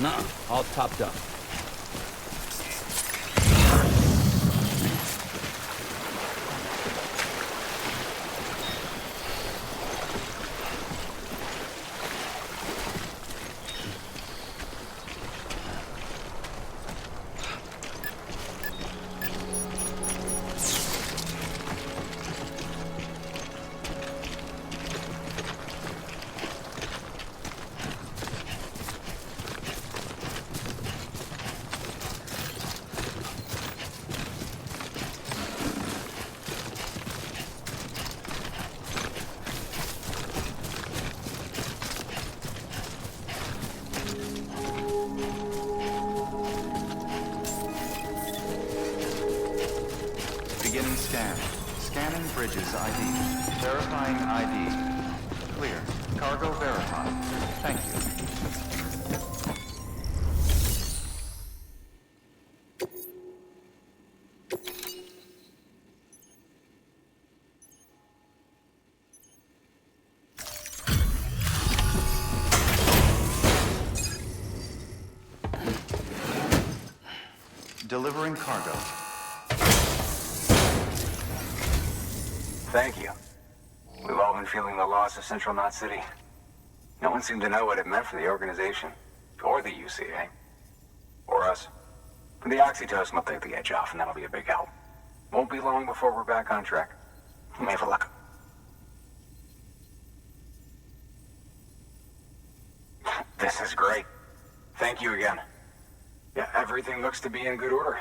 Nuh-uh, all topped up. Beginning scan. Scanning bridges ID. Verifying ID. Clear. Cargo verified. Thank you. Delivering cargo. Thank you. We've all been feeling the loss of Central Knot City. No one seemed to know what it meant for the organization, or the UCA, or us. The oxytocin will take the edge off, and that'll be a big help. Won't be long before we're back on track. Let me have a look. This is great. Thank you again. Yeah, everything looks to be in good order.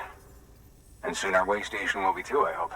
And soon our way station will be too, I hope.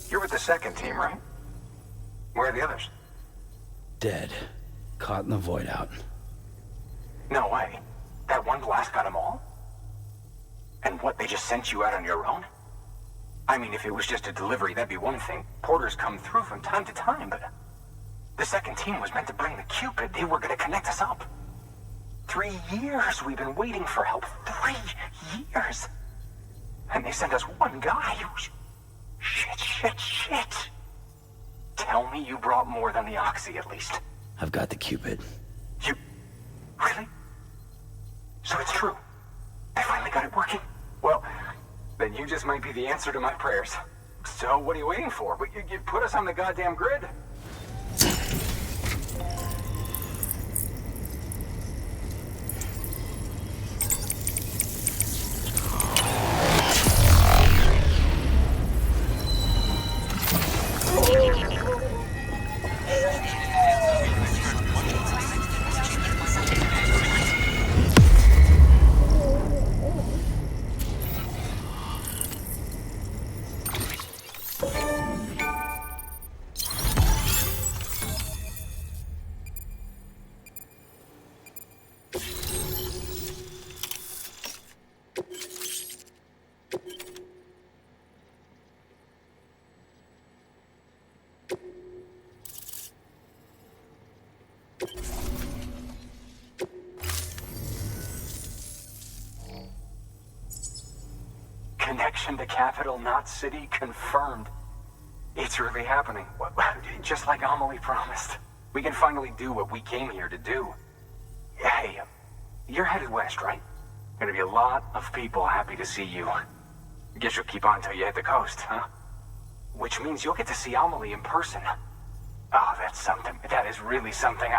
You're with the second team, right? Where are the others? Dead. Caught in the void out. No way. That one blast got them all? And what, they just sent you out on your own? I mean, if it was just a delivery, that'd be one thing. Porters come through from time to time, but... The second team was meant to bring the Cupid. They were gonna connect us up. 3 years we've been waiting for help. 3 years! And they sent us one guy who's... Shit. Tell me you brought more than the Oxy, at least. I've got the Cupid. You... Really? So it's true. I finally got it working. Well, then you just might be the answer to my prayers. So what are you waiting for? You put us on the goddamn grid. Connection to capital, not city, confirmed. It's really happening. Just like Amelie promised. We can finally do what we came here to do. Hey, you're headed west, right? Gonna be a lot of people happy to see you. Guess you'll keep on till you hit the coast, huh? Which means you'll get to see Amelie in person. Oh, that's something. That is really something.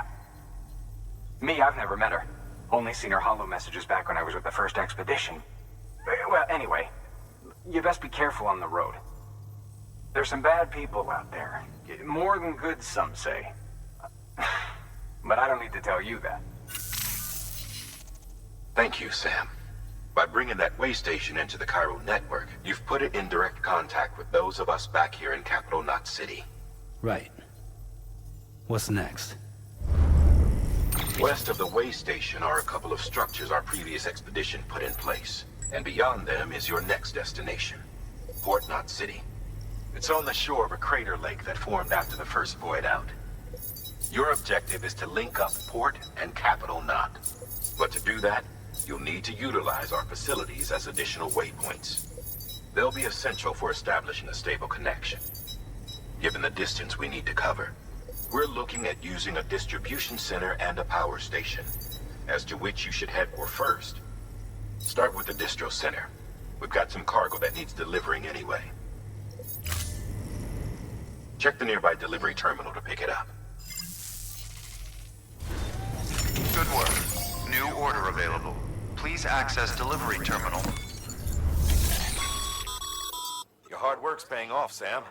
Me, I've never met her. Only seen her holo messages back when I was with the first expedition. Well, anyway, you best be careful on the road. There's some bad people out there. More than good, some say. But I don't need to tell you that. Thank you, Sam. By bringing that way station into the Chiral Network, you've put it in direct contact with those of us back here in Capital Knot City. Right. What's next? West of the way station are a couple of structures our previous expedition put in place. And beyond them is your next destination, Port Knot City. It's on the shore of a crater lake that formed after the first void out. Your objective is to link up Port and Capital Knot. But to do that, you'll need to utilize our facilities as additional waypoints. They'll be essential for establishing a stable connection. Given the distance we need to cover, we're looking at using a distribution center and a power station, as to which you should head for first. Start with the distro center. We've got some cargo that needs delivering anyway. Check the nearby delivery terminal to pick it up. Good work. New order available. Please access delivery terminal. Your hard work's paying off, Sam.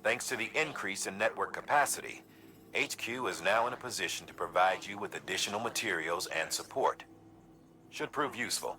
Thanks to the increase in network capacity, HQ is now in a position to provide you with additional materials and support. Should prove useful.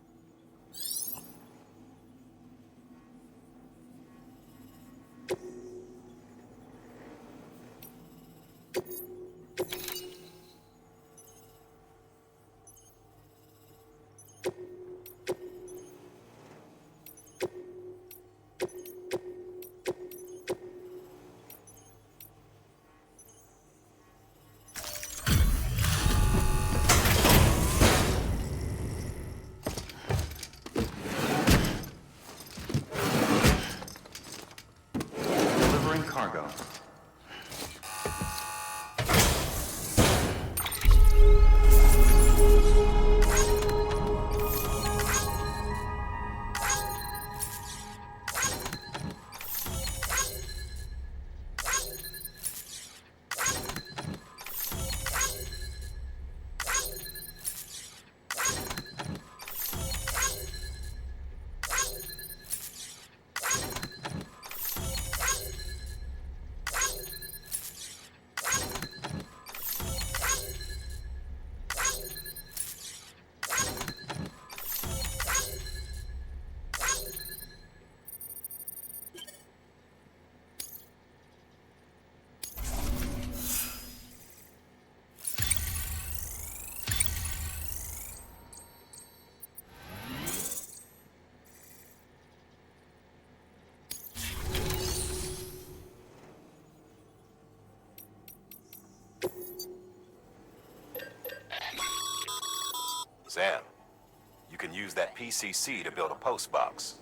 Sam, you can use that PCC to build a post box.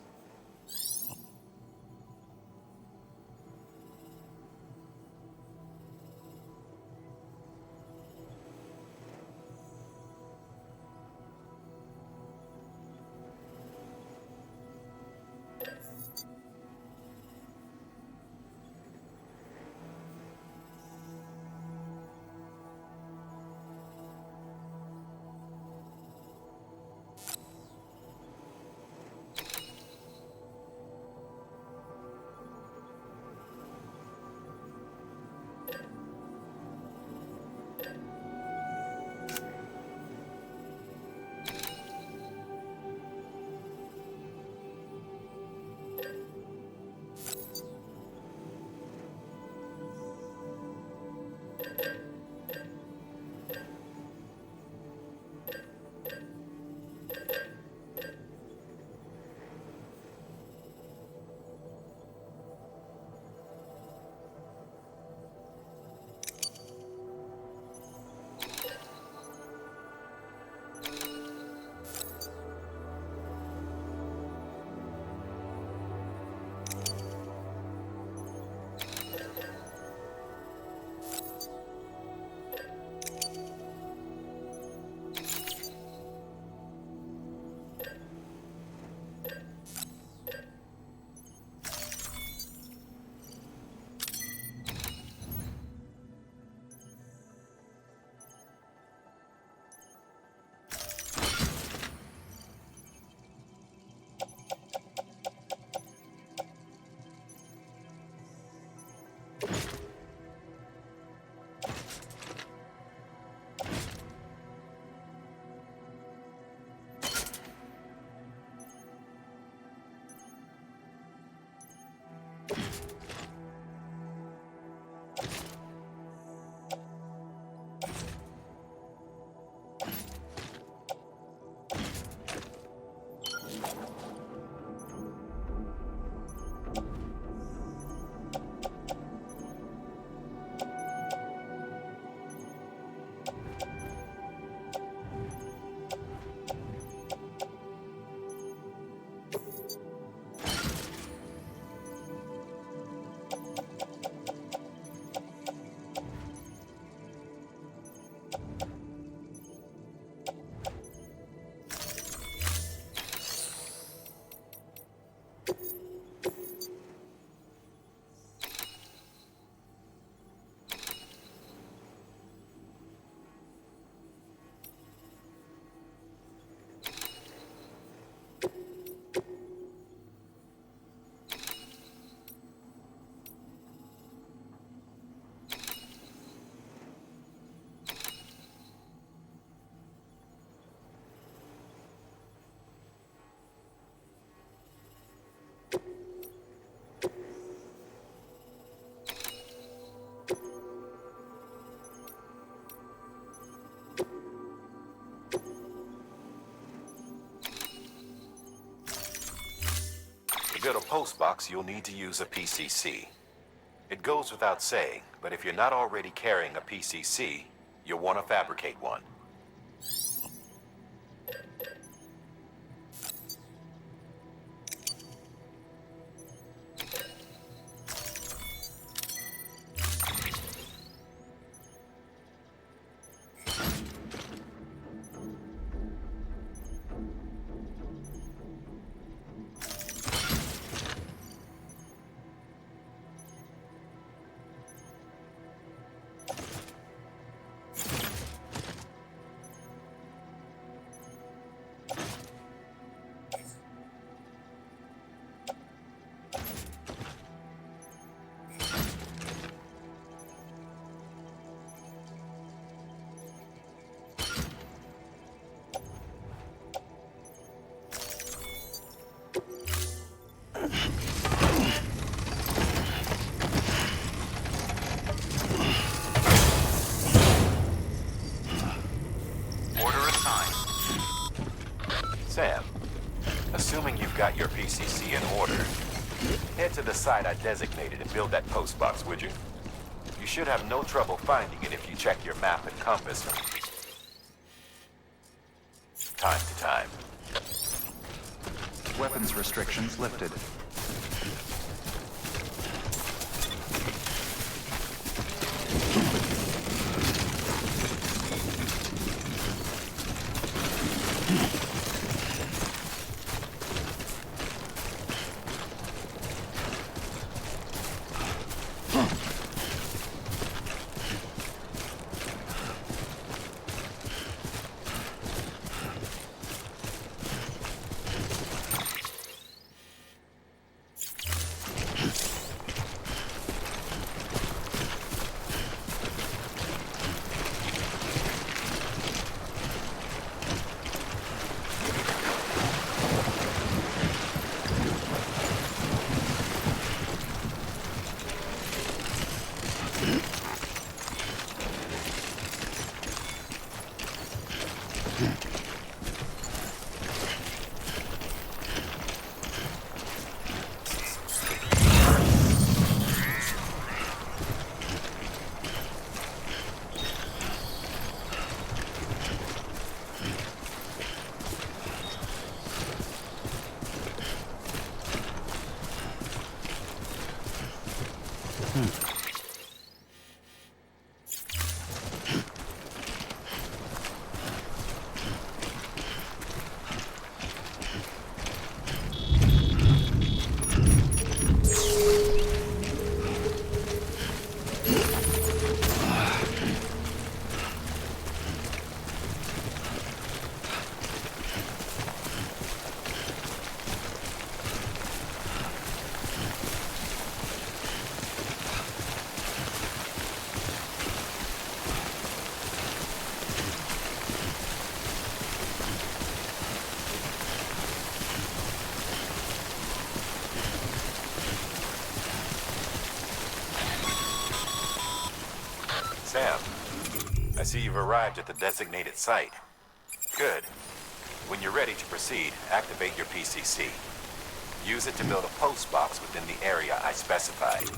To build a post box, you'll need to use a PCC. It goes without saying, but if you're not already carrying a PCC, you'll want to fabricate one. Sam, assuming you've got your PCC in order, head to the site I designated and build that post box, would you? You should have no trouble finding it if you check your map and compass. time to time. Weapons restrictions lifted. Sam, I see you've arrived at the designated site. Good. When you're ready to proceed, activate your PCC. Use it to build a post box within the area I specified.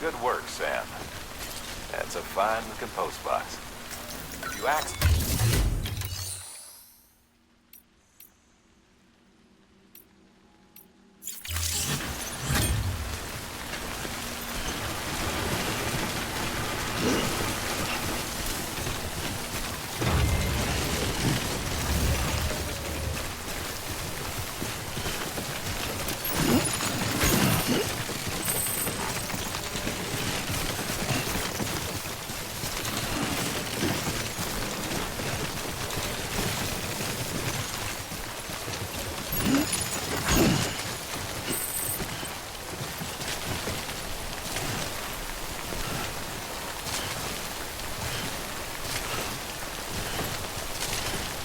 Good work, Sam. That's a fine-looking post box. If you ask...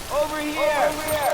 Over here!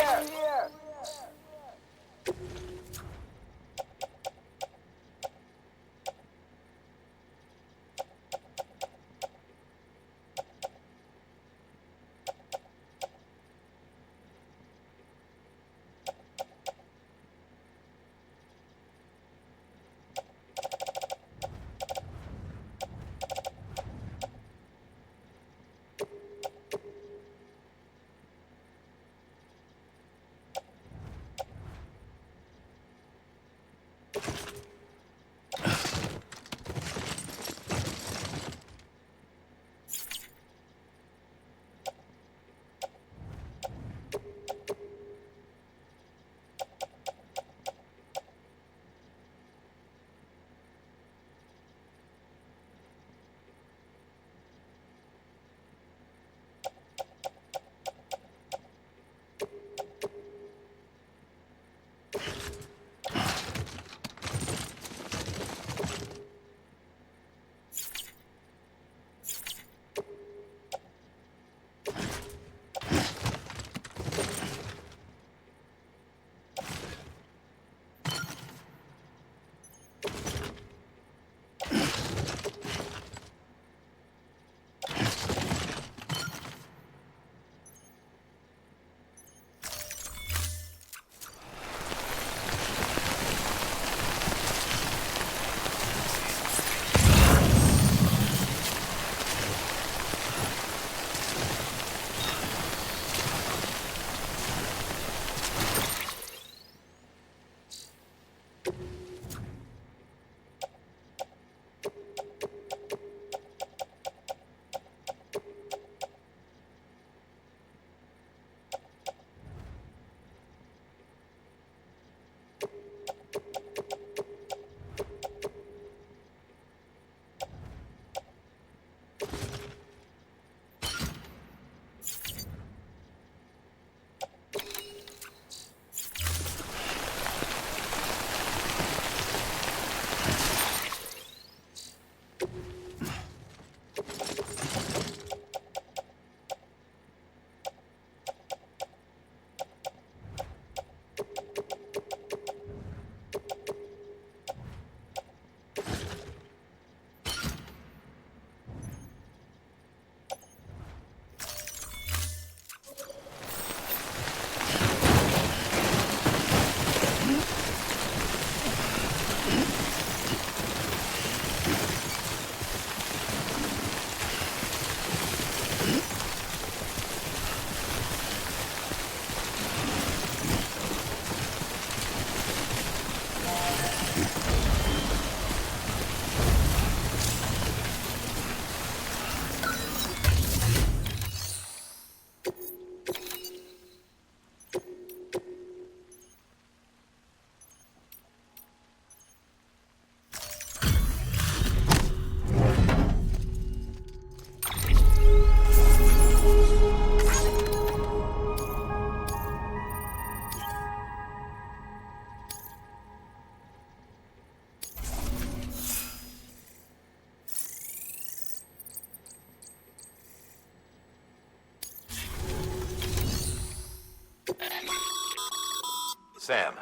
Sam,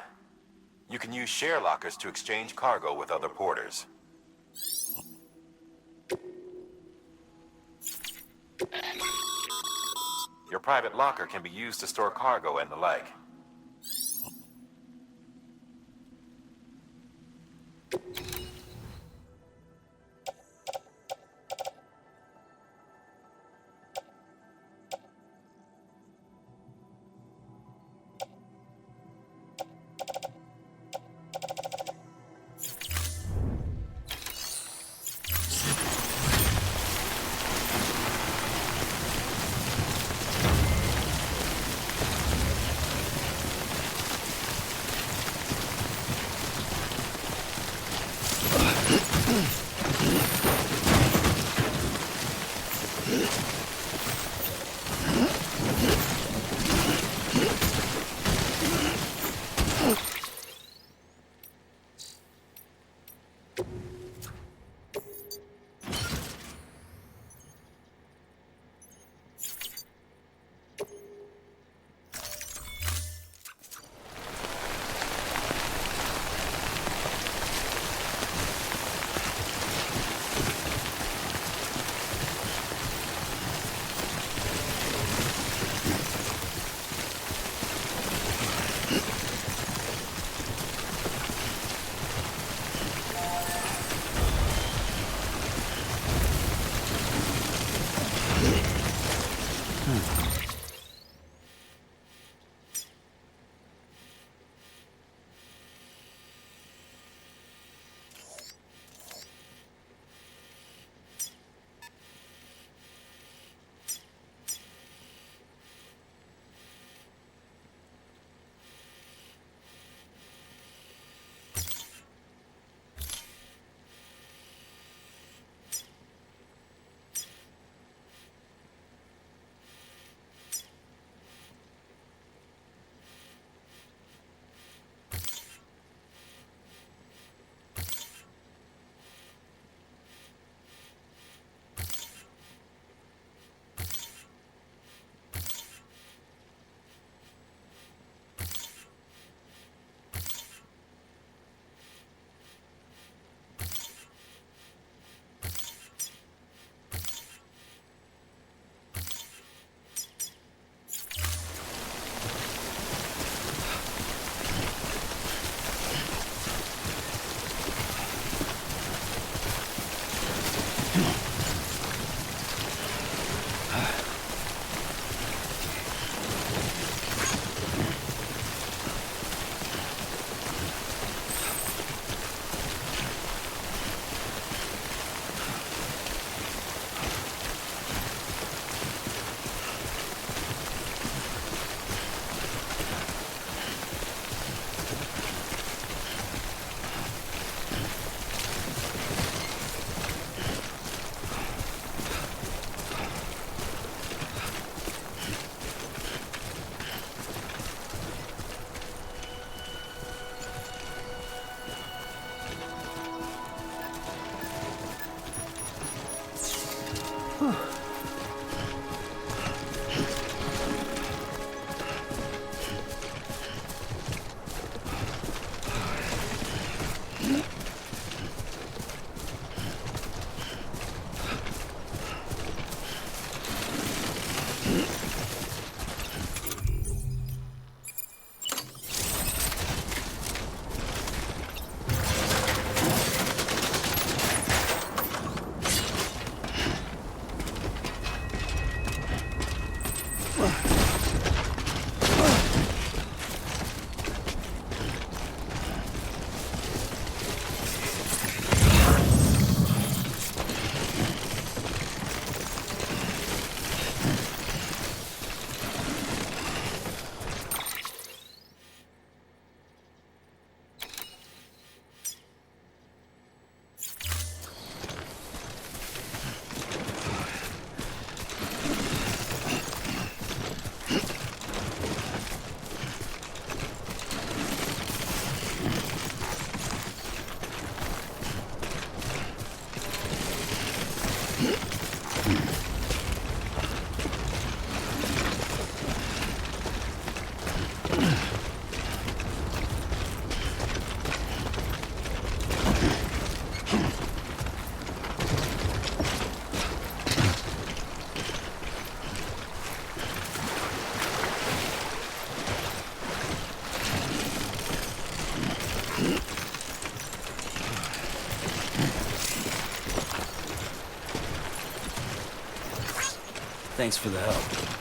you can use share lockers to exchange cargo with other porters. Your private locker can be used to store cargo and the like. Thanks for the help.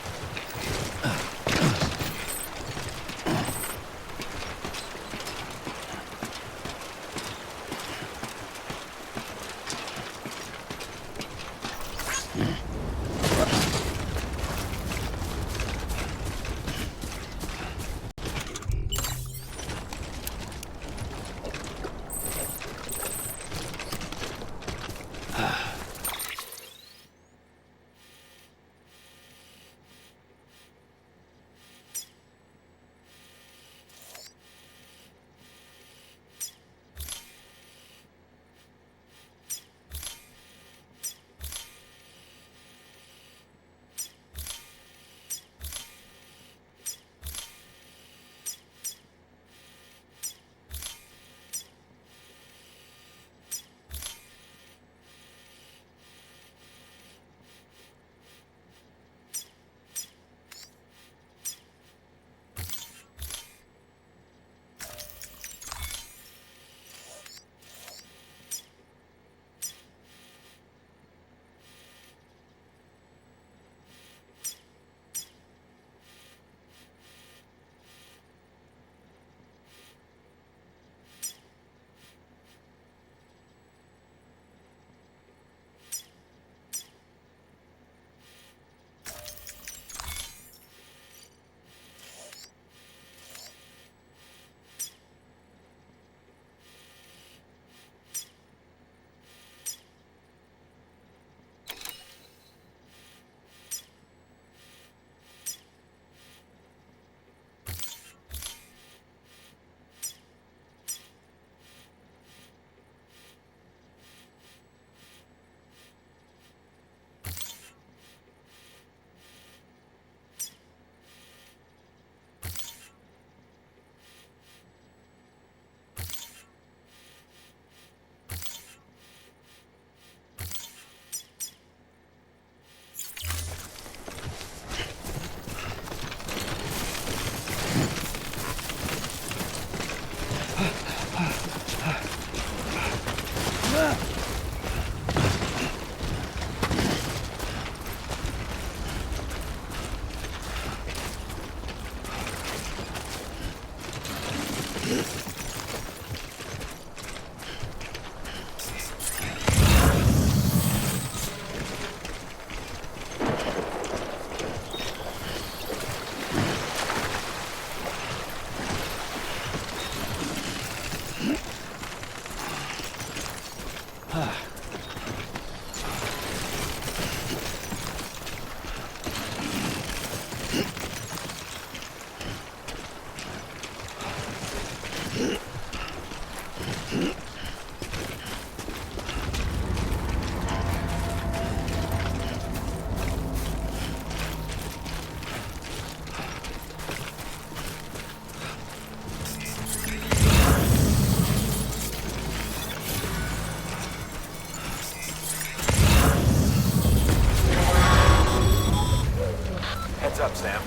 Up, Sam.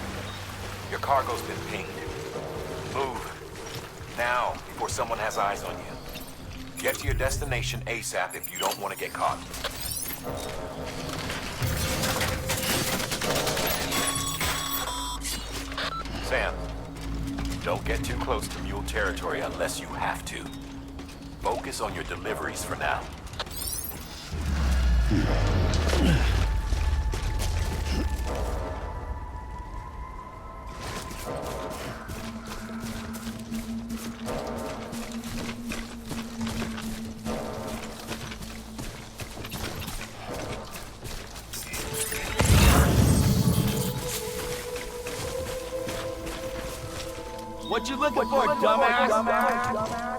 Your cargo's been pinged. Move. Now, before someone has eyes on you. Get to your destination ASAP if you don't want to get caught. Sam, don't get too close to mule territory unless you have to. Focus on your deliveries for now. What you looking for, dumbass?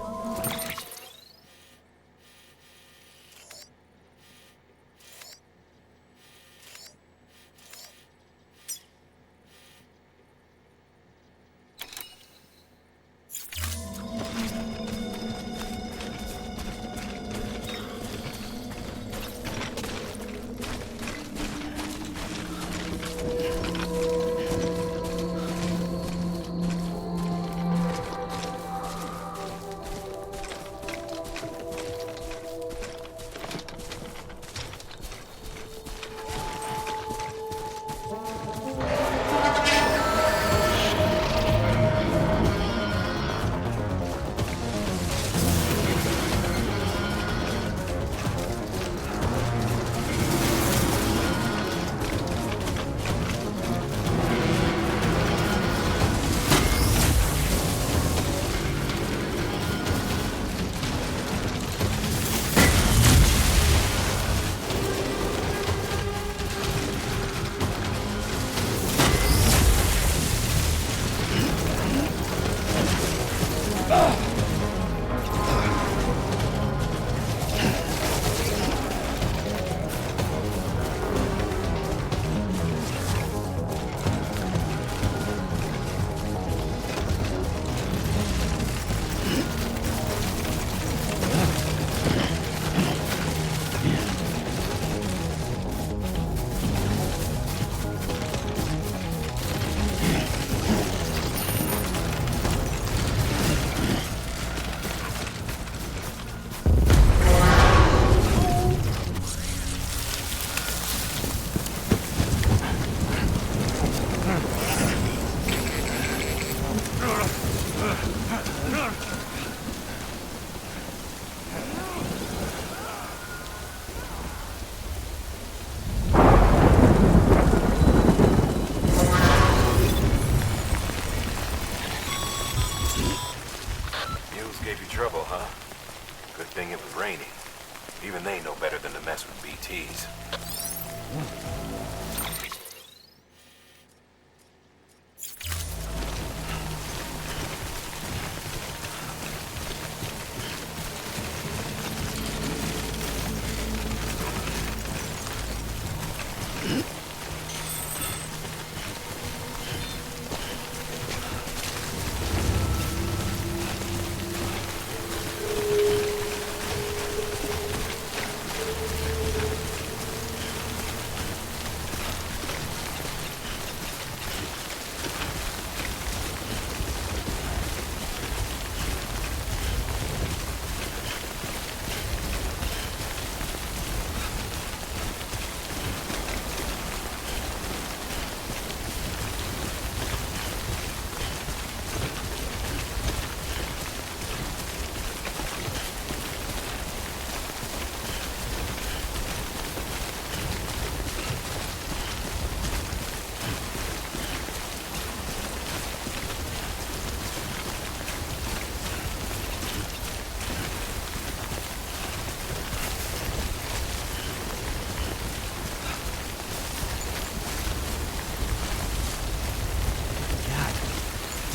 Even they know better than to mess with BTs.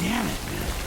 Damn it, man.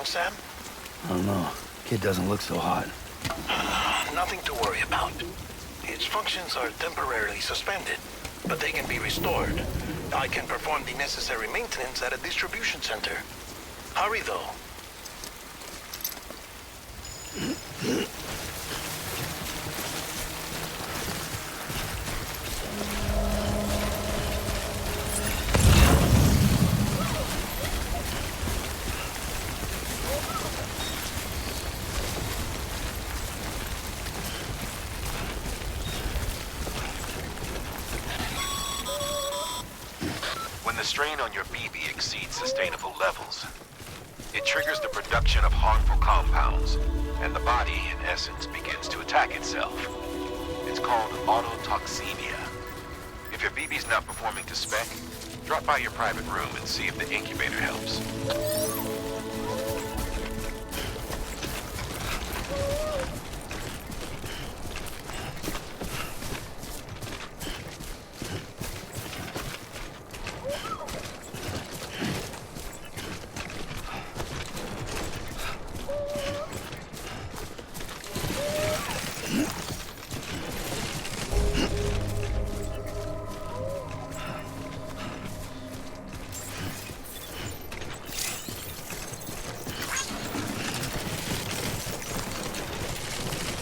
Sam? I don't know. Kid doesn't look so hot. Nothing to worry about. Its functions are temporarily suspended. but they can be restored. I can perform the necessary maintenance at a distribution center. Hurry, though. When the strain on your BB exceeds sustainable levels, it triggers the production of harmful compounds, and the body, in essence, begins to attack itself. It's called autotoxemia. If your BB's not performing to spec, drop by your private room and see if the incubator helps.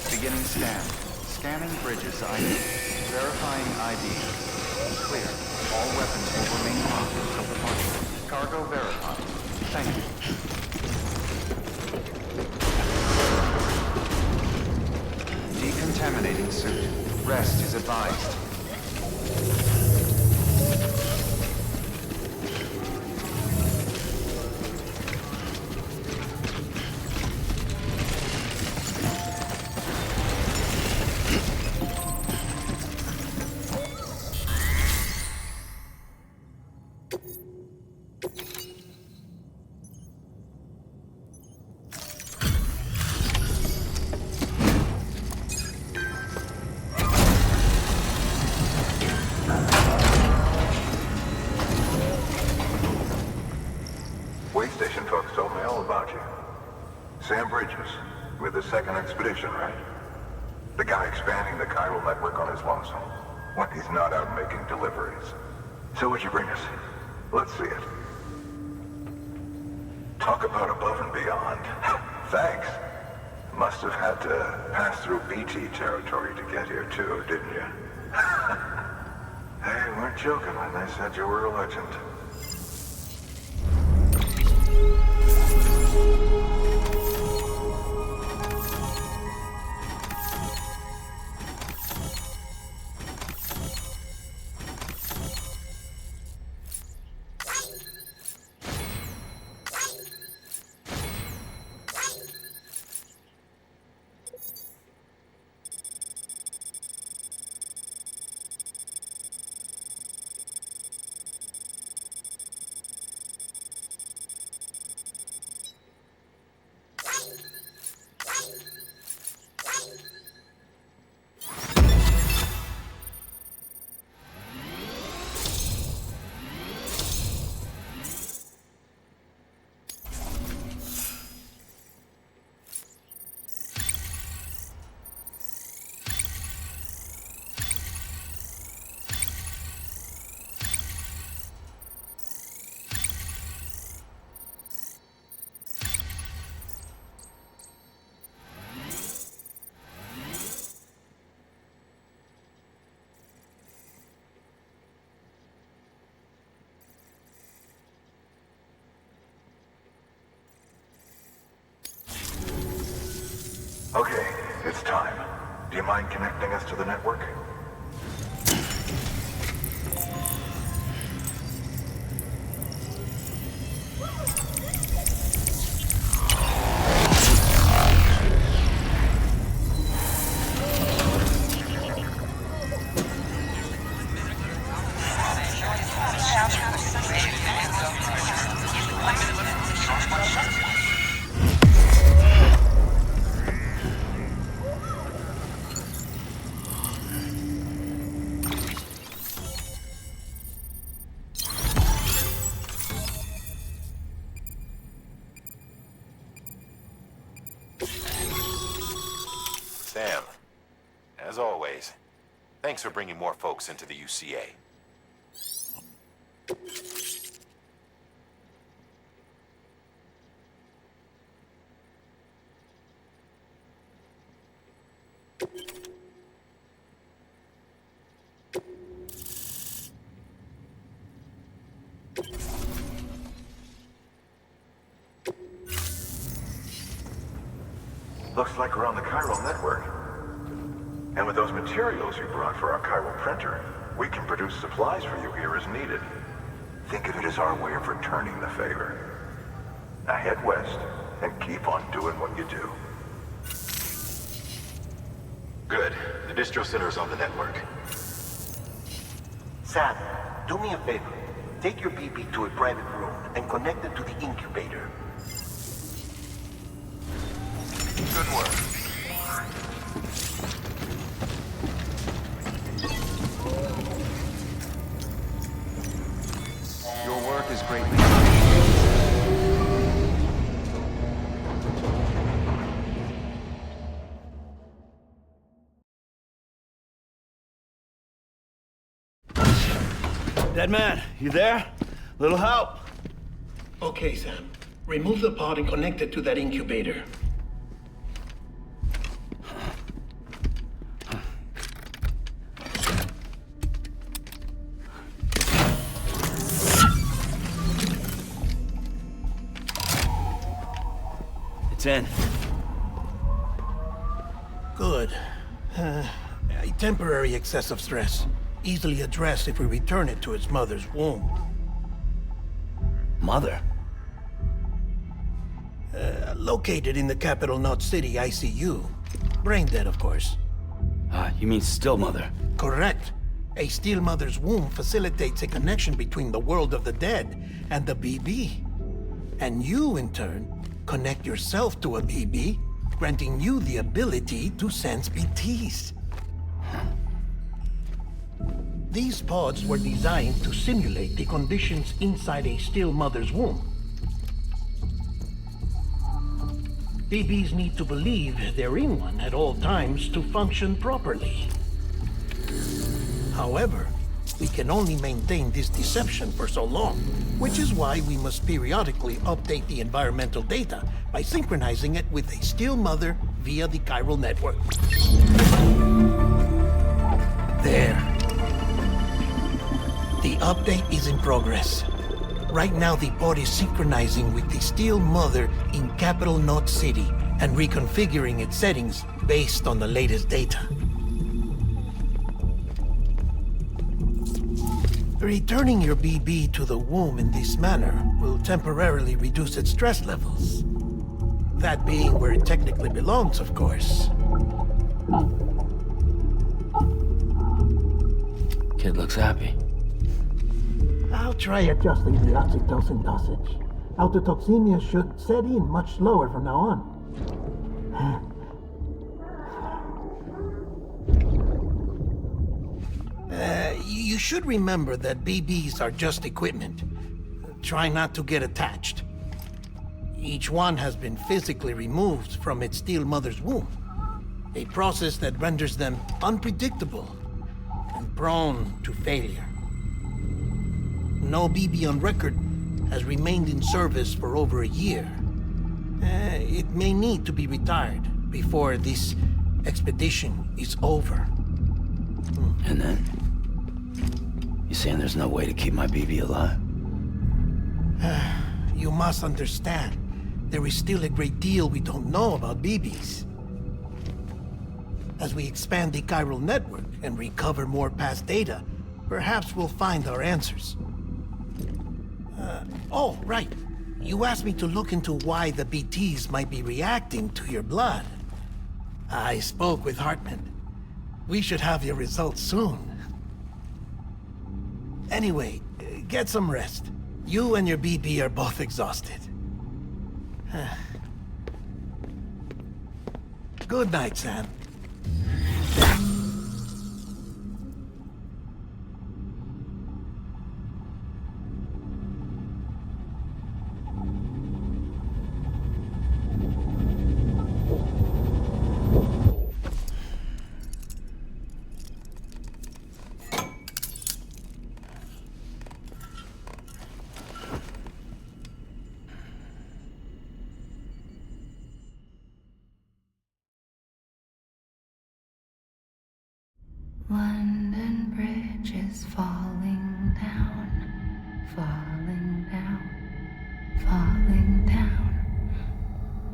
Beginning scan. Scanning bridges ID. Verifying ID. Clear. All weapons will remain locked until departure. Cargo verified. Thank you. Decontaminating suit. Rest is advised. With the second expedition, right? The guy expanding the Chiral Network on his lonesome. When he's not out making deliveries. So what'd you bring us? Let's see it. Talk about above and beyond. Thanks. Must have had to pass through BT territory to get here too, didn't you? They weren't joking when they said you were a legend. Okay, it's time. Do you mind connecting us to the network? Sam, as always, thanks for bringing more folks into the UCA. Looks like we're on the Chiral Network. And with those materials you brought for our chiral printer, we can produce supplies for you here as needed. Think of it as our way of returning the favor. Now head west and keep on doing what you do. Good. The distro center's on the network. Sam, do me a favor. Take your BB to a private room and connect it to the incubator. Good work. Your work is greatly appreciated. Dead man, you there? Little help? Okay, Sam. Remove the pod and connect it to that incubator. It's in. Good. A temporary excessive stress. Easily addressed if we return it to its mother's womb. Mother? Located in the capital Knot City ICU. Brain dead, of course. You mean still mother? Correct. A still mother's womb facilitates a connection between the world of the dead and the BB. And you, in turn, connect yourself to a BB, granting you the ability to sense BTs. These pods were designed to simulate the conditions inside a still mother's womb. BBs need to believe they're in one at all times to function properly. However, we can only maintain this deception for so long, which is why we must periodically update the environmental data by synchronizing it with a still mother via the Chiral Network. There. The update is in progress. Right now, the pod is synchronizing with the still mother in capital Knot City and reconfiguring its settings based on the latest data. Returning your BB to the womb in this manner will temporarily reduce its stress levels. That being where it technically belongs, of course. Kid looks happy. I'll try adjusting the oxytocin dosage. Autotoxemia should set in much slower from now on. You should remember that BBs are just equipment. Try not to get attached. Each one has been physically removed from its still mother's womb. A process that renders them unpredictable and prone to failure. No BB on record has remained in service for over a year. It may need to be retired before this expedition is over. And then? You saying there's no way to keep my BB alive? You must understand, there is still a great deal we don't know about BBs. As we expand the Chiral Network and recover more past data, perhaps we'll find our answers. Oh, right. You asked me to look into why the BTs might be reacting to your blood. I spoke with Hartman. We should have your results soon. Anyway, get some rest. You and your BB are both exhausted. Good night, Sam. Bridge is falling down, falling down, falling down.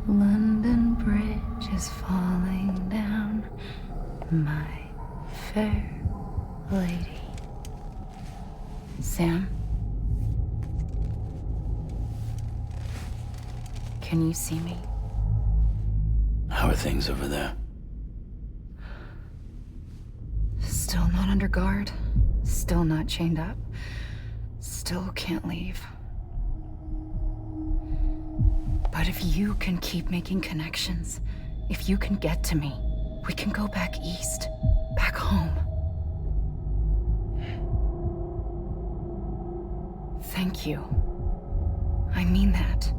London Bridge is falling down, my fair lady. Sam? Can you see me? How are things over there? Still not under guard, still not chained up, still can't leave. But if you can keep making connections, if you can get to me, we can go back east, back home. Thank you. I mean that.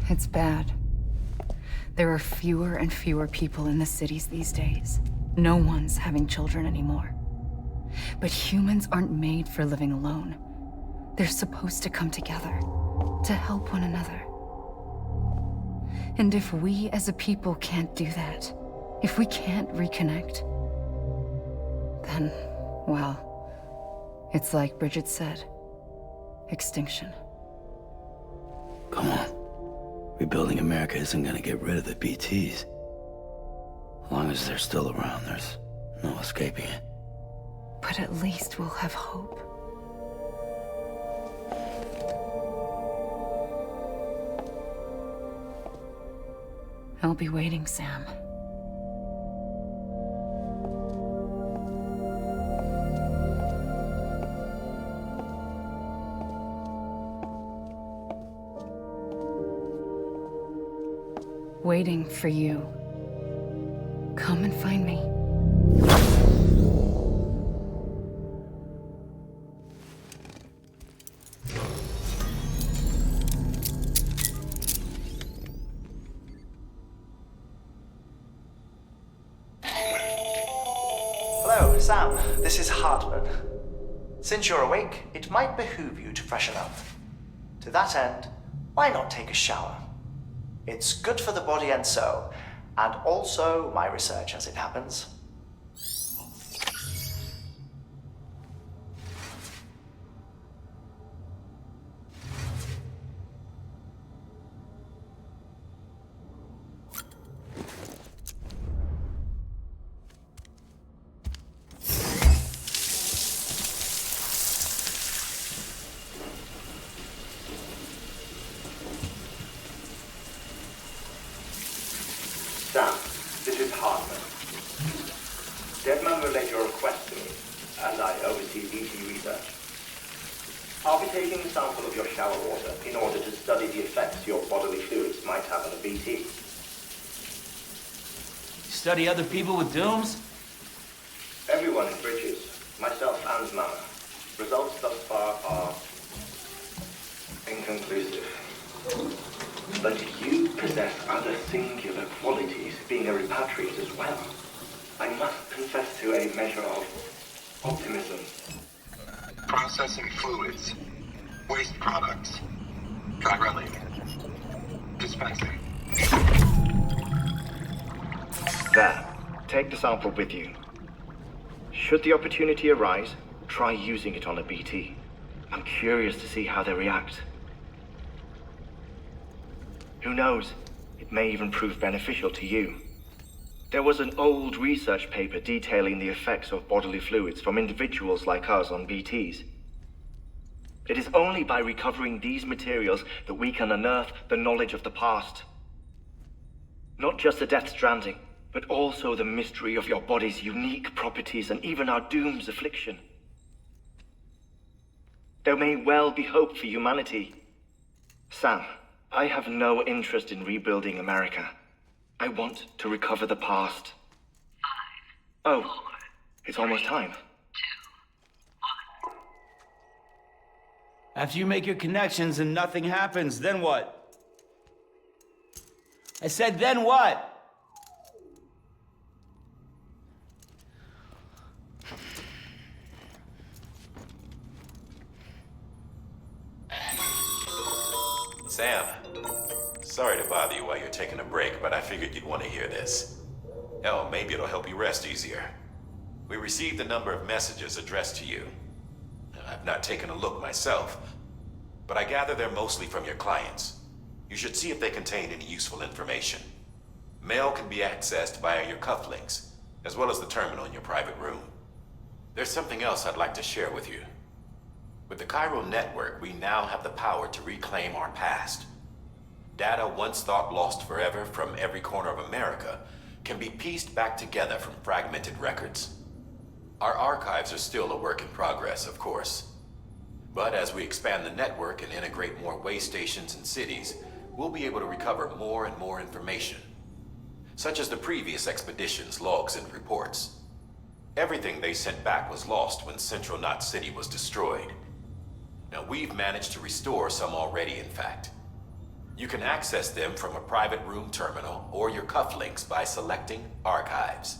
It's bad. There are fewer and fewer people in the cities these days. No one's having children anymore. But humans aren't made for living alone. They're supposed to come together, to help one another. And if we as a people can't do that, if we can't reconnect, then, well, it's like Bridget said, extinction. Come on. Rebuilding America isn't gonna get rid of the BTs. As long as they're still around, there's no escaping it. But at least we'll have hope. I'll be waiting, Sam. Waiting for you. Come and find me. Hello, Sam. This is Hartman. Since you're awake, it might behoove you to freshen up. To that end, why not take a shower? It's good for the body and soul, and also my research as it happens. Sam, this is Hartman. Deadman relayed your request to me, and I oversee BT research. I'll be taking a sample of your shower water in order to study the effects your bodily fluids might have on a BT. You study other people with dooms? Everyone in Bridges, myself and Mama. Results thus far are inconclusive. But you possess other singular qualities, being a repatriate as well. I must confess to a measure of optimism. Processing fluids. Waste products. Try running. Dispensing. There. Take the sample with you. Should the opportunity arise, try using it on a BT. I'm curious to see how they react. Who knows? It may even prove beneficial to you. There was an old research paper detailing the effects of bodily fluids from individuals like us on BTs. It is only by recovering these materials that we can unearth the knowledge of the past. Not just the Death Stranding, but also the mystery of your body's unique properties and even our doom's affliction. There may well be hope for humanity. Sam, I have no interest in rebuilding America. I want to recover the past. 5, 4, it's almost time. 2, 1. After you make your connections and nothing happens, then what? I said, then what? Sam, sorry to bother you while you're taking a break, but I figured you'd want to hear this. Hell, maybe it'll help you rest easier. We received a number of messages addressed to you. I've not taken a look myself, but I gather they're mostly from your clients. You should see if they contain any useful information. Mail can be accessed via your cufflinks, as well as the terminal in your private room. There's something else I'd like to share with you. With the Chiral Network, we now have the power to reclaim our past. Data once thought lost forever from every corner of America can be pieced back together from fragmented records. Our archives are still a work in progress, of course. But as we expand the network and integrate more way stations and cities, we'll be able to recover more and more information, such as the previous expedition's logs and reports. Everything they sent back was lost when Central Knot City was destroyed. Now, we've managed to restore some already, in fact. You can access them from a private room terminal or your cufflinks by selecting Archives.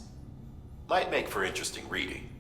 Might make for interesting reading.